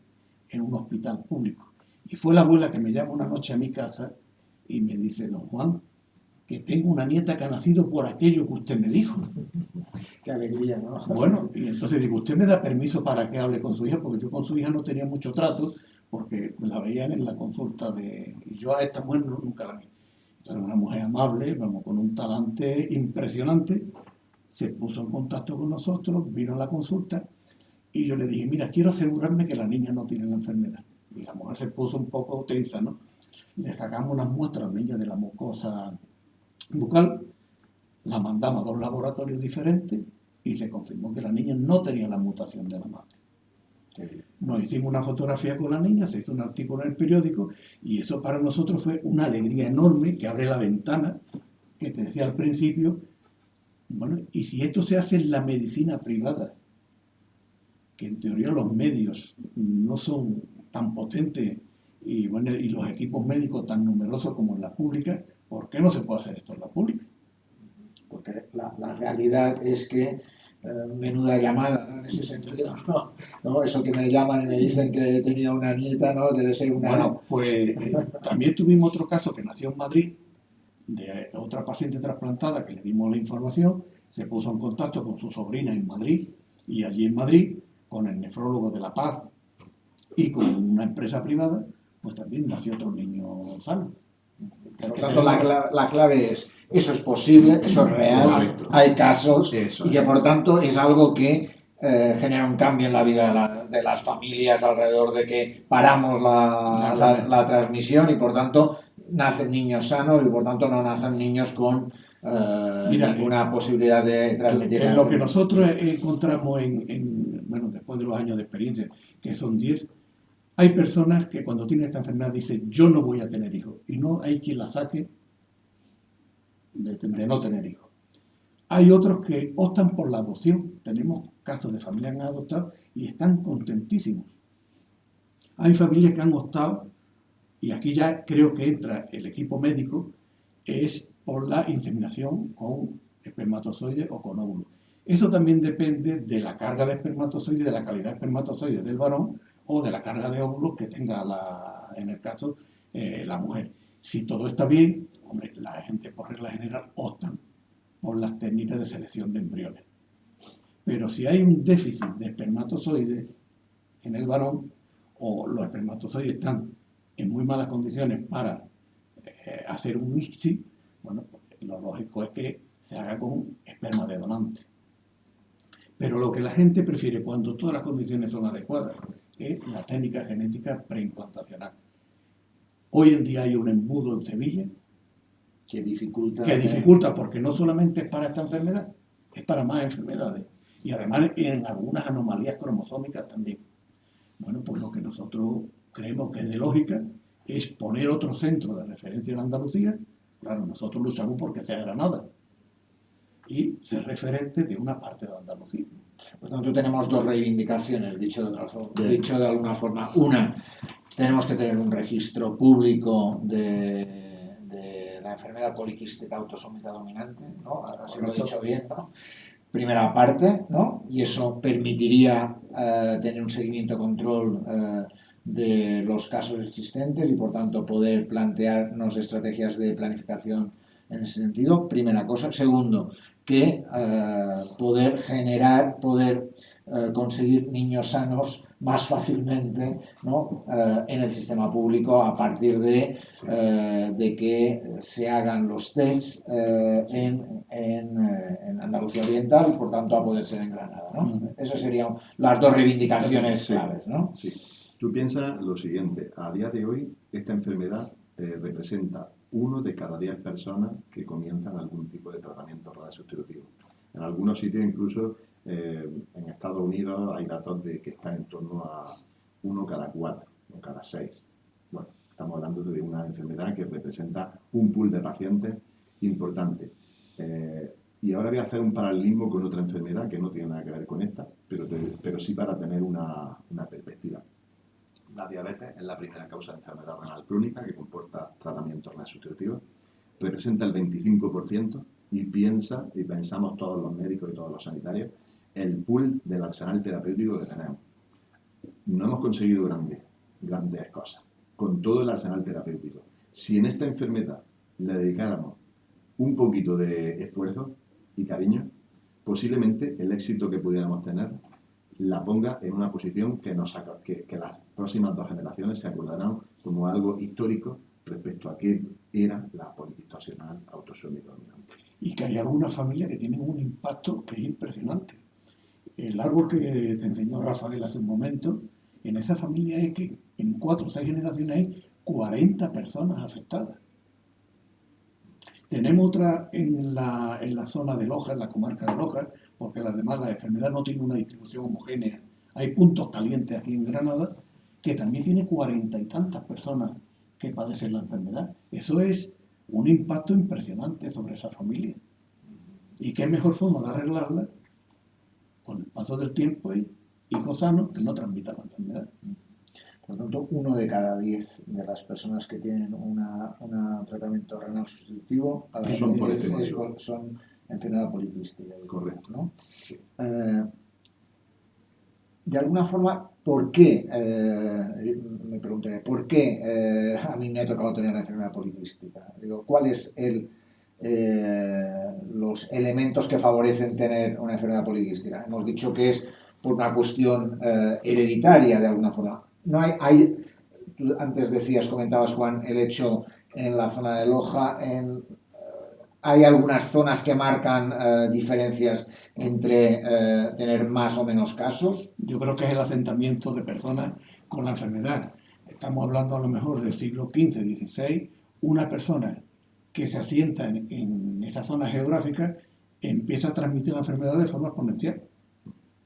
en un hospital público. Y fue la abuela que me llama una noche a mi casa y me dice, don Juan, que tengo una nieta que ha nacido por aquello que usted me dijo. Qué alegría, ¿no? Bueno, y entonces digo, ¿usted me da permiso para que hable con su hija? Porque yo con su hija no tenía mucho trato, porque la veían en la consulta de... Y yo a esta mujer nunca la vi. Entonces, una mujer amable, vamos, con un talante impresionante, se puso en contacto con nosotros, vino a la consulta, y yo le dije, mira, quiero asegurarme que la niña no tiene la enfermedad. Y la mujer se puso un poco tensa, ¿no? Le sacamos unas muestras a la niña de la mucosa bucal, la mandamos a 2 laboratorios diferentes y se confirmó que la niña no tenía la mutación de la madre. Nos hicimos una fotografía con la niña, se hizo un artículo en el periódico y eso para nosotros fue una alegría enorme que abre la ventana que te decía al principio. Bueno, y si esto se hace en la medicina privada, que en teoría los medios no son tan potentes y, bueno, y los equipos médicos tan numerosos como en la pública, ¿por qué no se puede hacer esto en la pública? Porque la realidad es que menuda llamada, ¿no? En ese sentido, ¿no? ¿No? Eso que me llaman y me dicen que tenía una nieta, ¿no? Debe ser una... Bueno, pues también tuvimos otro caso que nació en Madrid, de otra paciente trasplantada que le dimos la información, se puso en contacto con su sobrina en Madrid y allí en Madrid, con el nefrólogo de La Paz y con una empresa privada, pues también nació otro niño sano. Por lo tanto, la clave es, eso es posible, eso es real, correcto, hay casos eso y que por tanto es algo que genera un cambio en la vida de las familias alrededor de que paramos la transmisión y por tanto nacen niños sanos y por tanto no nacen niños con ninguna posibilidad de transmitir la Lo que enfermedad. nosotros encontramos bueno, después de los años de experiencia, que son 10, hay personas que cuando tienen esta enfermedad dicen, yo no voy a tener hijos, y no hay quien la saque de no tener hijos. Hay otros que optan por la adopción. Tenemos casos de familias que han adoptado y están contentísimos. Hay familias que han optado, y aquí ya creo que entra el equipo médico, es por la inseminación con espermatozoides o con óvulos. Eso también depende de la carga de espermatozoides, de la calidad de espermatozoides del varón o de la carga de óvulos que tenga, en el caso, la mujer. Si todo está bien, hombre, la gente por regla general optan por las técnicas de selección de embriones. Pero si hay un déficit de espermatozoides en el varón o los espermatozoides están en muy malas condiciones para hacer un ICSI, bueno, pues lo lógico es que se haga con esperma de donante. Pero lo que la gente prefiere cuando todas las condiciones son adecuadas es la técnica genética preimplantacional. Hoy en día hay un embudo en Sevilla Que dificulta porque no solamente es para esta enfermedad, es para más enfermedades. Y además en algunas anomalías cromosómicas también. Bueno, pues lo que nosotros creemos que es de lógica es poner otro centro de referencia en Andalucía. Claro, nosotros luchamos porque sea Granada y ser referente de una parte de Andalucía. Por tanto, tenemos 2 reivindicaciones, dicho de alguna forma. Una, tenemos que tener un registro público de la enfermedad poliquística autosómica dominante, ¿no? Así lo he dicho bien, ¿no? Primera parte, ¿no? Y eso permitiría tener un seguimiento control de los casos existentes y, por tanto, poder plantearnos estrategias de planificación en ese sentido. Primera cosa. Segundo, que poder conseguir niños sanos más fácilmente, ¿no? En el sistema público a partir de que se hagan los tests en Andalucía Oriental y por tanto a poder ser en Granada, ¿no? Esas serían las 2 reivindicaciones claves, ¿no? Sí. Tú piensas lo siguiente, a día de hoy esta enfermedad representa 1 de cada 10 personas que comienzan algún tipo de tratamiento radiosustitutivo. En algunos sitios incluso en Estados Unidos hay datos de que está en torno a 1 cada 4 o cada 6. Bueno, estamos hablando de una enfermedad que representa un pool de pacientes importante. Y ahora voy a hacer un paralelismo con otra enfermedad que no tiene nada que ver con esta, pero sí para tener una perspectiva. La diabetes es la primera causa de enfermedad renal crónica que comporta tratamientos radiosustitutivos. Representa el 25% y pensamos todos los médicos y todos los sanitarios el pool del arsenal terapéutico que tenemos. No hemos conseguido grandes cosas con todo el arsenal terapéutico. Si en esta enfermedad le dedicáramos un poquito de esfuerzo y cariño, posiblemente el éxito que pudiéramos tener la ponga en una posición que las próximas 2 generaciones se acordarán como algo histórico respecto a qué era la poliquitosional autosómica dominante. Y que hay algunas familias que tienen un impacto que es impresionante. El árbol que te enseñó Rafael hace un momento, en esa familia es que en 4 o 6 generaciones hay 40 personas afectadas. Tenemos otra en la zona de Loja, en la comarca de Loja, porque además la enfermedad no tiene una distribución homogénea. Hay puntos calientes aquí en Granada que también tiene 40 y tantas personas que padecen la enfermedad. Eso es un impacto impresionante sobre esa familia. ¿Y qué mejor forma de arreglarla? Con el paso del tiempo y hijos sanos que no transmitan la enfermedad. Por lo tanto, 1 de cada 10 de las personas que tienen un tratamiento renal sustitutivo son enfermedad poliquística. Correcto. ¿No? Sí. De alguna forma, ¿por qué? Me preguntaré, ¿por qué a mí me ha tocado tener la enfermedad poliquística? Digo, ¿cuáles los elementos que favorecen tener una enfermedad poliquística? Hemos dicho que es por una cuestión hereditaria, de alguna forma. No tú antes comentabas, Juan, el hecho en la zona de Loja, hay algunas zonas que marcan diferencias entre tener más o menos casos. Yo creo que es el asentamiento de personas con la enfermedad. Estamos hablando a lo mejor del siglo XV, XVI. Una persona que se asienta en esa zona geográfica empieza a transmitir la enfermedad de forma exponencial.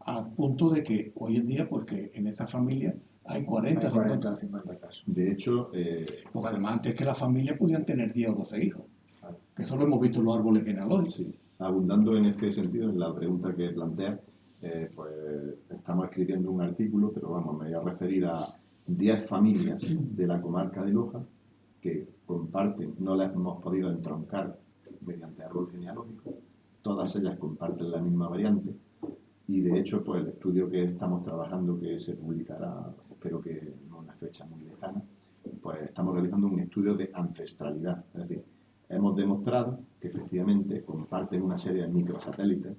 Al punto de que hoy en día, porque en esa familia hay 40 o 50 casos. De hecho, porque además antes que las familias podían tener 10 o 12 hijos. Que eso lo hemos visto en los árboles genealógicos. Sí. Abundando en este sentido, en la pregunta que plantea, pues estamos escribiendo un artículo, pero vamos, me voy a referir a 10 familias de la comarca de Loja que comparten, no las hemos podido entroncar mediante árbol genealógico, todas ellas comparten la misma variante. Y de hecho, pues el estudio que estamos trabajando, que se publicará, espero que en una fecha muy lejana, pues estamos realizando un estudio de ancestralidad. Es decir, hemos demostrado que efectivamente comparten una serie de microsatélites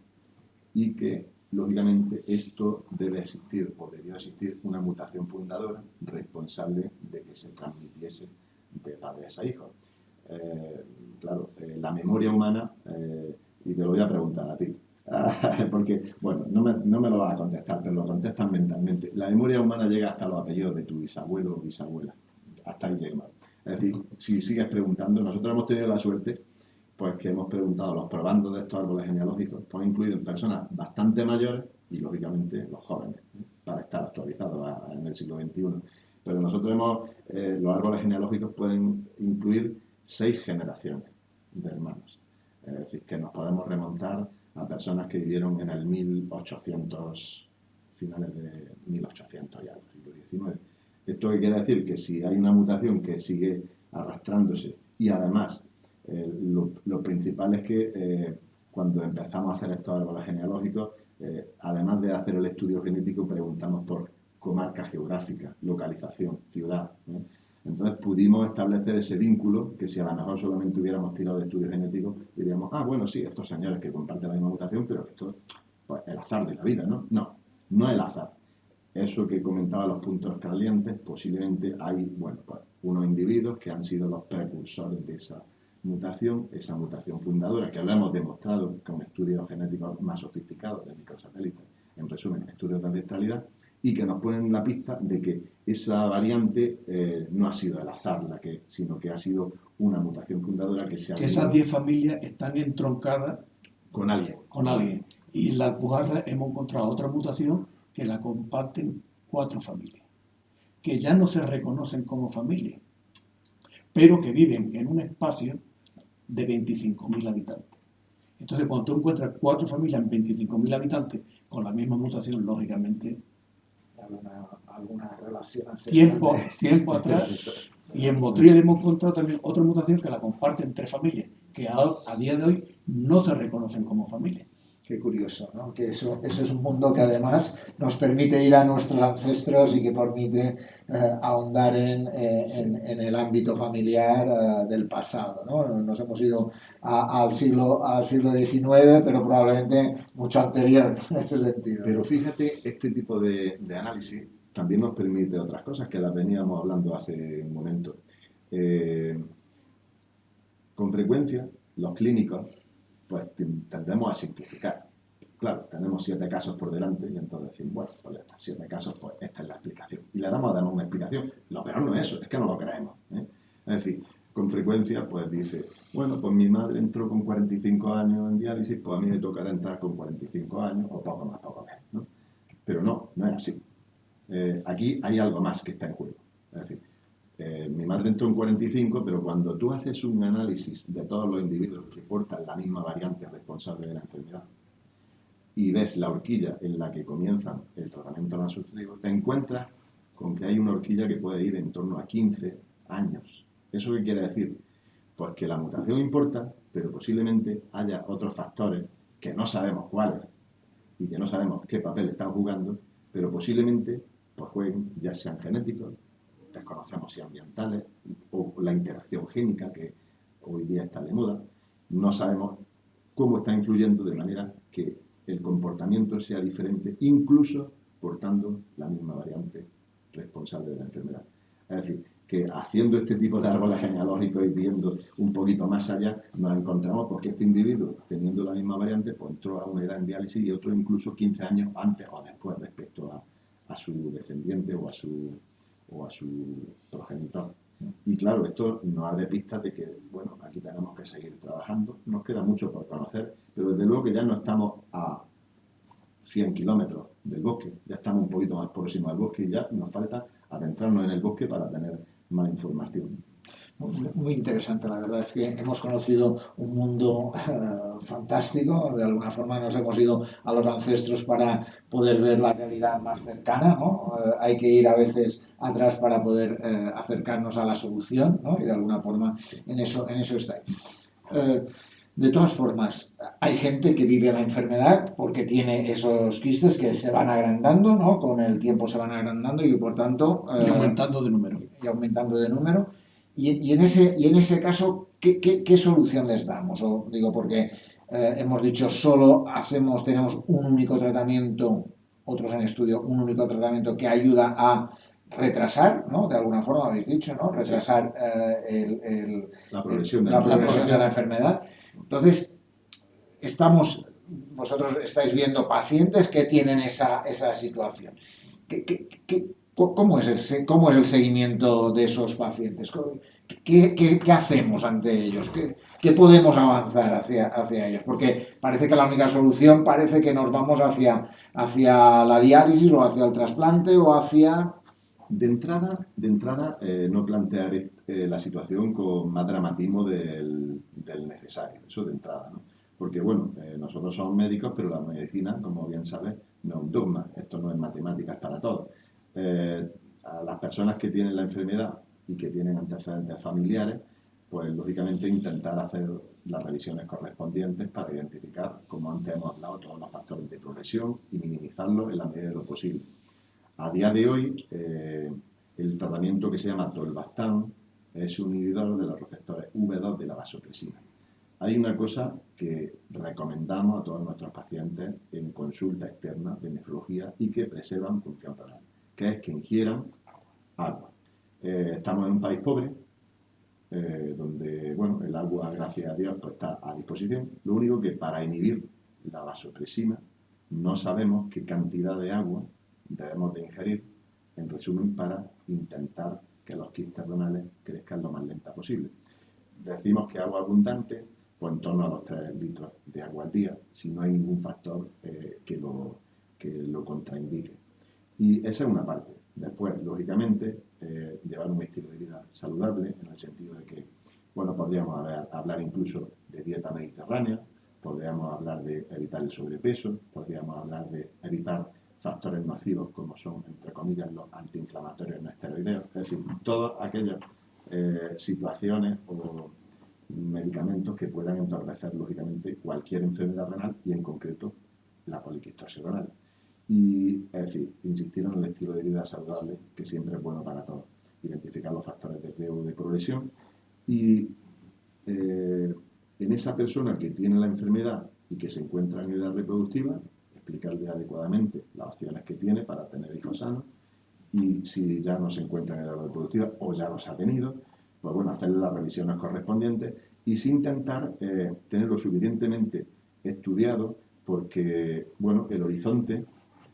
y que, lógicamente, esto debe existir o debió existir una mutación fundadora responsable de que se transmitiese de padres a hijos. Claro, la memoria humana, y te lo voy a preguntar a ti, porque, bueno, no me lo vas a contestar, te lo contestas mentalmente. La memoria humana llega hasta los apellidos de tu bisabuelo o bisabuela. Hasta ahí llega. Es decir, si sigues preguntando, nosotros hemos tenido la suerte, pues que hemos preguntado a los probandos de estos árboles genealógicos, pues incluido en personas bastante mayores y, lógicamente, los jóvenes, para estar actualizados en el siglo XXI. Pero nosotros los árboles genealógicos pueden incluir 6 generaciones de hermanos. Es decir, que nos podemos remontar a personas que vivieron en el 1800, finales de 1800 ya, siglo XIX. ¿Esto qué quiere decir? Que si hay una mutación que sigue arrastrándose y además lo principal es que cuando empezamos a hacer estos árboles genealógicos, además de hacer el estudio genético, preguntamos por comarca geográfica, localización, ciudad, ¿no? Entonces pudimos establecer ese vínculo que si a lo mejor solamente hubiéramos tirado de estudio genético, diríamos, bueno, sí, estos señores que comparten la misma mutación, pero esto, pues, el azar de la vida, ¿no? No el azar. Eso que comentaba los puntos calientes, posiblemente hay, bueno, pues, unos individuos que han sido los precursores de esa mutación fundadora, que lo hemos demostrado con estudios genéticos más sofisticados de microsatélites, en resumen, estudios de ancestralidad, y que nos ponen la pista de que esa variante no ha sido el azar, sino que ha sido una mutación fundadora que se ha... Que esas 10 familias están entroncadas con alguien. Y en la Alpujarra hemos encontrado otra mutación que la comparten 4 familias, que ya no se reconocen como familia, pero que viven en un espacio de 25.000 habitantes. Entonces, cuando tú encuentras 4 familias en 25.000 habitantes con la misma mutación, lógicamente... alguna relación ancestral. Tiempo atrás. Y en Motril hemos encontrado también otra mutación que la comparten 3 familias, que a día de hoy no se reconocen como familia. Qué curioso, ¿no? Que eso es un mundo que además nos permite ir a nuestros ancestros y que permite ahondar en el ámbito familiar del pasado, ¿no? Nos hemos ido al siglo XIX, pero probablemente mucho anterior en ese sentido. Pero fíjate, este tipo de análisis también nos permite otras cosas que las veníamos hablando hace un momento. Eh, con frecuencia, los clínicos pues tendemos a simplificar. Claro, tenemos 7 casos por delante y entonces decimos, bueno, pues ya está, 7 casos, pues esta es la explicación. Y le damos una explicación. Lo peor no es eso, es que no lo creemos. Es decir, con frecuencia, pues dice, bueno, pues mi madre entró con 45 años en diálisis, pues a mí me tocará entrar con 45 años o poco más, poco menos, ¿no? Pero no es así. Aquí hay algo más que está en juego. Es decir, mi madre entró en 45, pero cuando tú haces un análisis de todos los individuos que portan la misma variante responsable de la enfermedad y ves la horquilla en la que comienzan el tratamiento no sustitutivo, te encuentras con que hay una horquilla que puede ir en torno a 15 años. ¿Eso qué quiere decir? Pues que la mutación importa, pero posiblemente haya otros factores que no sabemos cuáles y que no sabemos qué papel están jugando, pero posiblemente pues jueguen, ya sean genéticos, desconocemos si ambientales o la interacción génica que hoy día está de moda, no sabemos cómo está influyendo de manera que el comportamiento sea diferente, incluso portando la misma variante responsable de la enfermedad. Es decir, que haciendo este tipo de árboles genealógicos y viendo un poquito más allá, nos encontramos porque este individuo, teniendo la misma variante, pues entró a una edad en diálisis y otro incluso 15 años antes o después respecto a su descendiente o a su progenitor. Y claro, esto nos abre pistas de que, bueno, aquí tenemos que seguir trabajando. Nos queda mucho por conocer, pero desde luego que ya no estamos a 100 kilómetros del bosque, ya estamos un poquito más próximos al bosque y ya nos falta adentrarnos en el bosque para tener más información. Muy interesante, la verdad es que hemos conocido un mundo fantástico, de alguna forma nos hemos ido a los ancestros para poder ver la realidad más cercana, ¿no? Hay que ir a veces atrás para poder acercarnos a la solución, ¿no? Y de alguna forma en eso está. De todas formas, hay gente que vive la enfermedad porque tiene esos quistes que se van agrandando, ¿no? Con el tiempo se van agrandando y por tanto... y aumentando de número. Y aumentando de número. Y en ese caso, ¿qué solución les damos? O digo, porque hemos dicho tenemos un único tratamiento, otros en estudio, un único tratamiento que ayuda a retrasar, ¿no? De alguna forma habéis dicho, ¿no? Retrasar la progresión de la enfermedad. Entonces, vosotros estáis viendo pacientes que tienen esa situación. ¿Cómo es el seguimiento de esos pacientes? ¿Qué hacemos ante ellos? ¿Qué podemos avanzar hacia ellos? Porque parece que la única solución parece que nos vamos hacia la diálisis o hacia el trasplante o hacia... De entrada no plantear la situación con más dramatismo del necesario, eso de entrada, ¿no? Porque, bueno, nosotros somos médicos, pero la medicina, como bien sabes, no es un dogma, esto no es matemáticas para todos. A las personas que tienen la enfermedad y que tienen antecedentes familiares, pues lógicamente intentar hacer las revisiones correspondientes para identificar, como antes hemos hablado, todos los factores de progresión y minimizarlos en la medida de lo posible. A día de hoy, el tratamiento que se llama tolvaptan es un inhibidor de los receptores V2 de la vasopresina. Hay una cosa que recomendamos a todos nuestros pacientes en consulta externa de nefrología y que preservan función renal, que es que ingieran agua. Estamos en un país pobre, donde, bueno, el agua, gracias a Dios, pues está a disposición. Lo único que para inhibir la vasopresina no sabemos qué cantidad de agua debemos de ingerir, en resumen, para intentar que los quistes renales crezcan lo más lenta posible. Decimos que agua abundante, pues en torno a los 3 litros de agua al día, si no hay ningún factor que lo contraindique. Y esa es una parte. Después, lógicamente, llevar un estilo de vida saludable, en el sentido de que, bueno, podríamos hablar incluso de dieta mediterránea, podríamos hablar de evitar el sobrepeso, podríamos hablar de evitar factores nocivos como son, entre comillas, los antiinflamatorios no esteroideos, es decir, todas aquellas situaciones medicamentos que puedan entorpecer, lógicamente, cualquier enfermedad renal y, en concreto, la poliquistosis renal. Y, es decir, insistir en el estilo de vida saludable, que siempre es bueno para todos. Identificar los factores de riesgo de progresión y en esa persona que tiene la enfermedad y que se encuentra en edad reproductiva, explicarle adecuadamente las opciones que tiene para tener hijos sanos, y si ya no se encuentra en edad reproductiva o ya los ha tenido, pues bueno, hacerle las revisiones correspondientes y sin intentar tenerlo suficientemente estudiado, porque, bueno, el horizonte,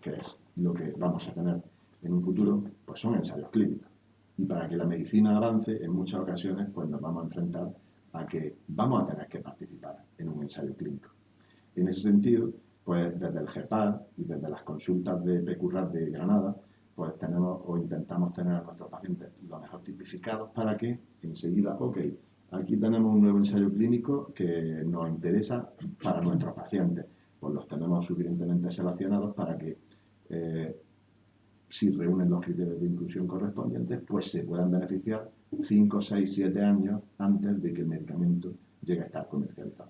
que es lo que vamos a tener en un futuro, pues son ensayos clínicos. Y para que la medicina avance, en muchas ocasiones, pues nos vamos a enfrentar a que vamos a tener que participar en un ensayo clínico. En ese sentido, pues desde el GEPAR y desde las consultas de PQRAT de Granada, pues tenemos o intentamos tener a nuestros pacientes lo mejor tipificados para que enseguida, ok, aquí tenemos un nuevo ensayo clínico que nos interesa para nuestros pacientes, pues los tenemos suficientemente seleccionados para que si reúnen los criterios de inclusión correspondientes, pues se puedan beneficiar 5, 6, 7 años antes de que el medicamento llegue a estar comercializado.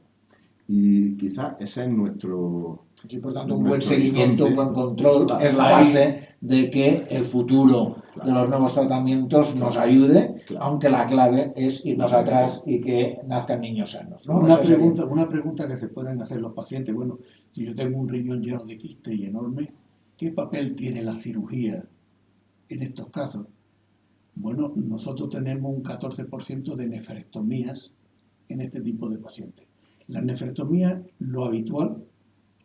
Y quizás ese es nuestro... Y por tanto, un buen seguimiento, un buen control es la base de que el futuro de los nuevos tratamientos nos ayude, aunque la clave es irnos atrás y que nazcan niños sanos, ¿no? Una pregunta que se pueden hacer los pacientes. Bueno, si yo tengo un riñón lleno de quiste y enorme, ¿qué papel tiene la cirugía en estos casos? Bueno, nosotros tenemos un 14% de nefrectomías en este tipo de pacientes. La nefrectomía, lo habitual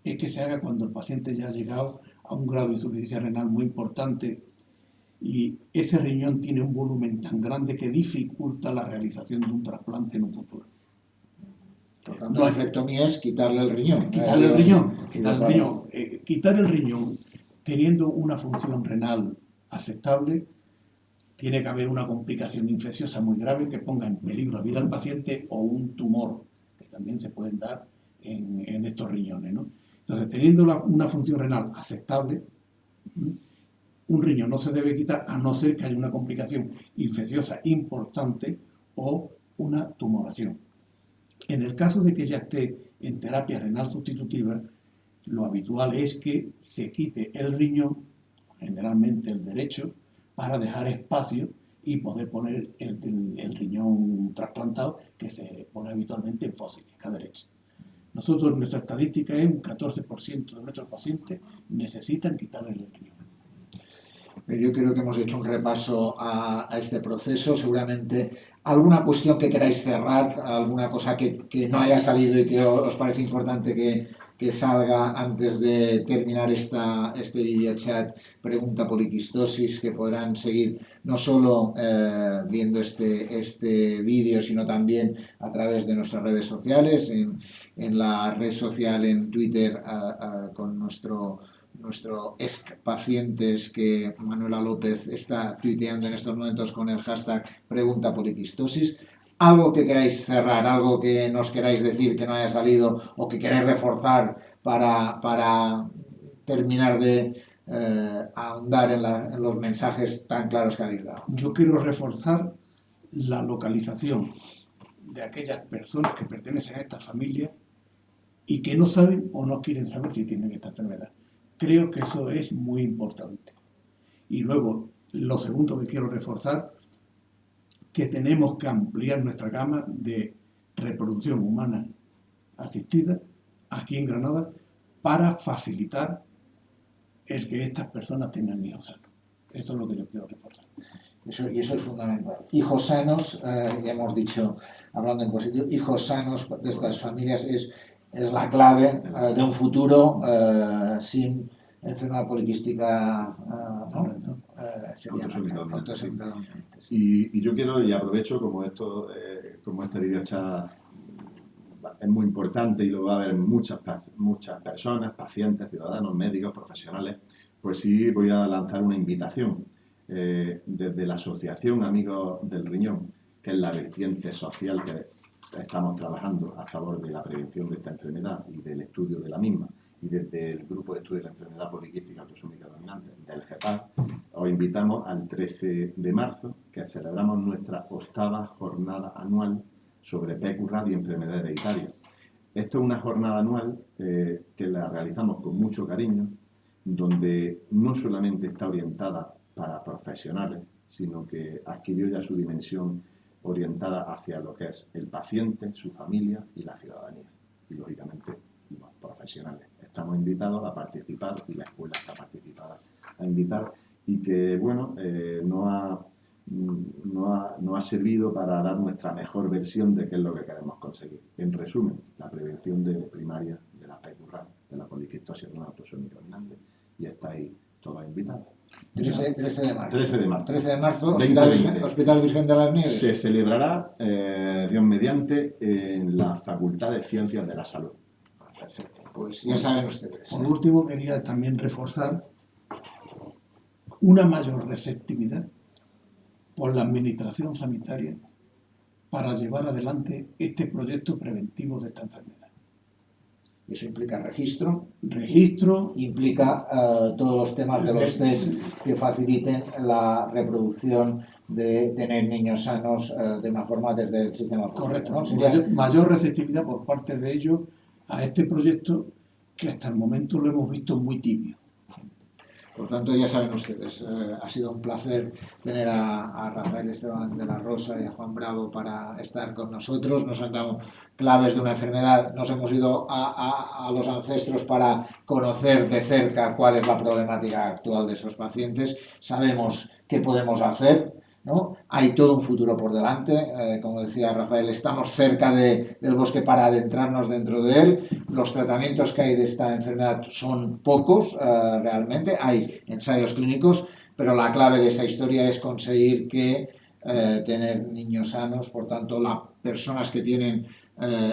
es que se haga cuando el paciente ya ha llegado a un grado de insuficiencia renal muy importante y ese riñón tiene un volumen tan grande que dificulta la realización de un trasplante en un futuro. La nefrectomía es quitarle el riñón. Quitar el riñón teniendo una función renal aceptable, tiene que haber una complicación infecciosa muy grave que ponga en peligro la vida del paciente o un tumor, que también se pueden dar en estos riñones, ¿no? Entonces, teniendo una función renal aceptable, un riñón no se debe quitar a no ser que haya una complicación infecciosa importante o una tumoración. En el caso de que ya esté en terapia renal sustitutiva, lo habitual es que se quite el riñón, generalmente el derecho, para dejar espacio y poder poner el riñón trasplantado, que se pone habitualmente en fósiles, a derecha. Nosotros, nuestra estadística es un 14% de nuestros pacientes necesitan quitarle el riñón. Yo creo que hemos hecho un repaso a este proceso. Seguramente alguna cuestión que queráis cerrar, alguna cosa que no haya salido y que os parece importante que salga antes de terminar este video chat, pregunta poliquistosis, que podrán seguir no solo viendo este vídeo, sino también a través de nuestras redes sociales, en la red social en Twitter con nuestro ex pacientes, que Manuela López está tuiteando en estos momentos con el hashtag pregunta poliquistosis. Algo que queráis cerrar, algo que nos queráis decir que no haya salido o que queráis reforzar para terminar de ahondar en los mensajes tan claros que habéis dado. Yo quiero reforzar la localización de aquellas personas que pertenecen a esta familia y que no saben o no quieren saber si tienen esta enfermedad. Creo que eso es muy importante. Y luego, lo segundo que quiero reforzar, que tenemos que ampliar nuestra gama de reproducción humana asistida aquí en Granada para facilitar el que estas personas tengan hijos sanos. Eso es lo que yo quiero reforzar. Eso es fundamental. Hijos sanos, ya hemos dicho, hablando en positivo, hijos sanos de estas familias es la clave de un futuro sin enfermedad poliquística, ¿no? Y yo quiero, y aprovecho como este video chat es muy importante y lo va a ver muchas personas, pacientes, ciudadanos, médicos, profesionales, pues sí voy a lanzar una invitación desde la Asociación Amigos del Riñón, que es la vertiente social que estamos trabajando a favor de la prevención de esta enfermedad y del estudio de la misma, y desde el Grupo de Estudio de la Enfermedad Poliquística Autosómica Dominante del GEPAR, os invitamos al 13 de marzo, que celebramos nuestra 8ª jornada anual sobre PQRAT y enfermedad hereditaria. Esto es una jornada anual que la realizamos con mucho cariño, donde no solamente está orientada para profesionales, sino que adquirió ya su dimensión orientada hacia lo que es el paciente, su familia y la ciudadanía. Y, lógicamente, los profesionales. Estamos invitados a participar y la escuela está participada a invitar y que, bueno, no ha servido para dar nuestra mejor versión de qué es lo que queremos conseguir. En resumen, la prevención primaria de la PQRAT, de la poliquistosis renal autosómica dominante, y estáis todos invitados. 13 de marzo. 13 de marzo. 13 de marzo, 2020. Hospital Virgen de las Nieves. Se celebrará, Dios mediante, en la Facultad de Ciencias de la Salud. Perfecto, pues ya saben ustedes. Por último, quería también reforzar una mayor receptividad por la Administración Sanitaria para llevar adelante este proyecto preventivo de esta enfermedad. Eso implica registro, implica todos los temas de los test que faciliten la reproducción de tener niños sanos de una forma desde el sistema público. Correcto, ¿no? mayor receptividad por parte de ellos a este proyecto que hasta el momento lo hemos visto muy tibio. Por tanto, ya saben ustedes, ha sido un placer tener a Rafael Esteban de la Rosa y a Juan Bravo para estar con nosotros. Nos han dado claves de una enfermedad, nos hemos ido a los ancestros para conocer de cerca cuál es la problemática actual de esos pacientes. Sabemos qué podemos hacer, ¿no? Hay todo un futuro por delante, como decía Rafael, estamos cerca del bosque para adentrarnos dentro de él. Los tratamientos que hay de esta enfermedad son pocos realmente, hay ensayos clínicos, pero la clave de esa historia es conseguir tener niños sanos. Por tanto, las personas que tienen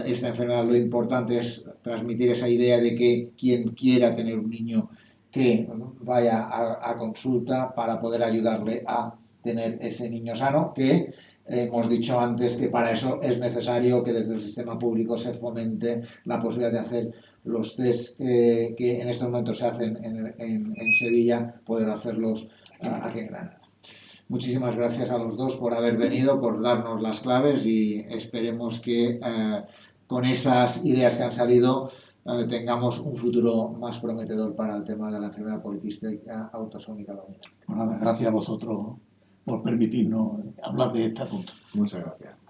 esta enfermedad, lo importante es transmitir esa idea de que quien quiera tener un niño que vaya a consulta para poder ayudarle a tener ese niño sano, que hemos dicho antes que para eso es necesario que desde el sistema público se fomente la posibilidad de hacer los test que en estos momentos se hacen en Sevilla, poder hacerlos aquí en Granada. Muchísimas gracias a los dos por haber venido, por darnos las claves y esperemos que con esas ideas que han salido tengamos un futuro más prometedor para el tema de la enfermedad poliquística autosómica dominante. Bueno, gracias a vosotros por permitirnos hablar de este asunto. Muchas gracias.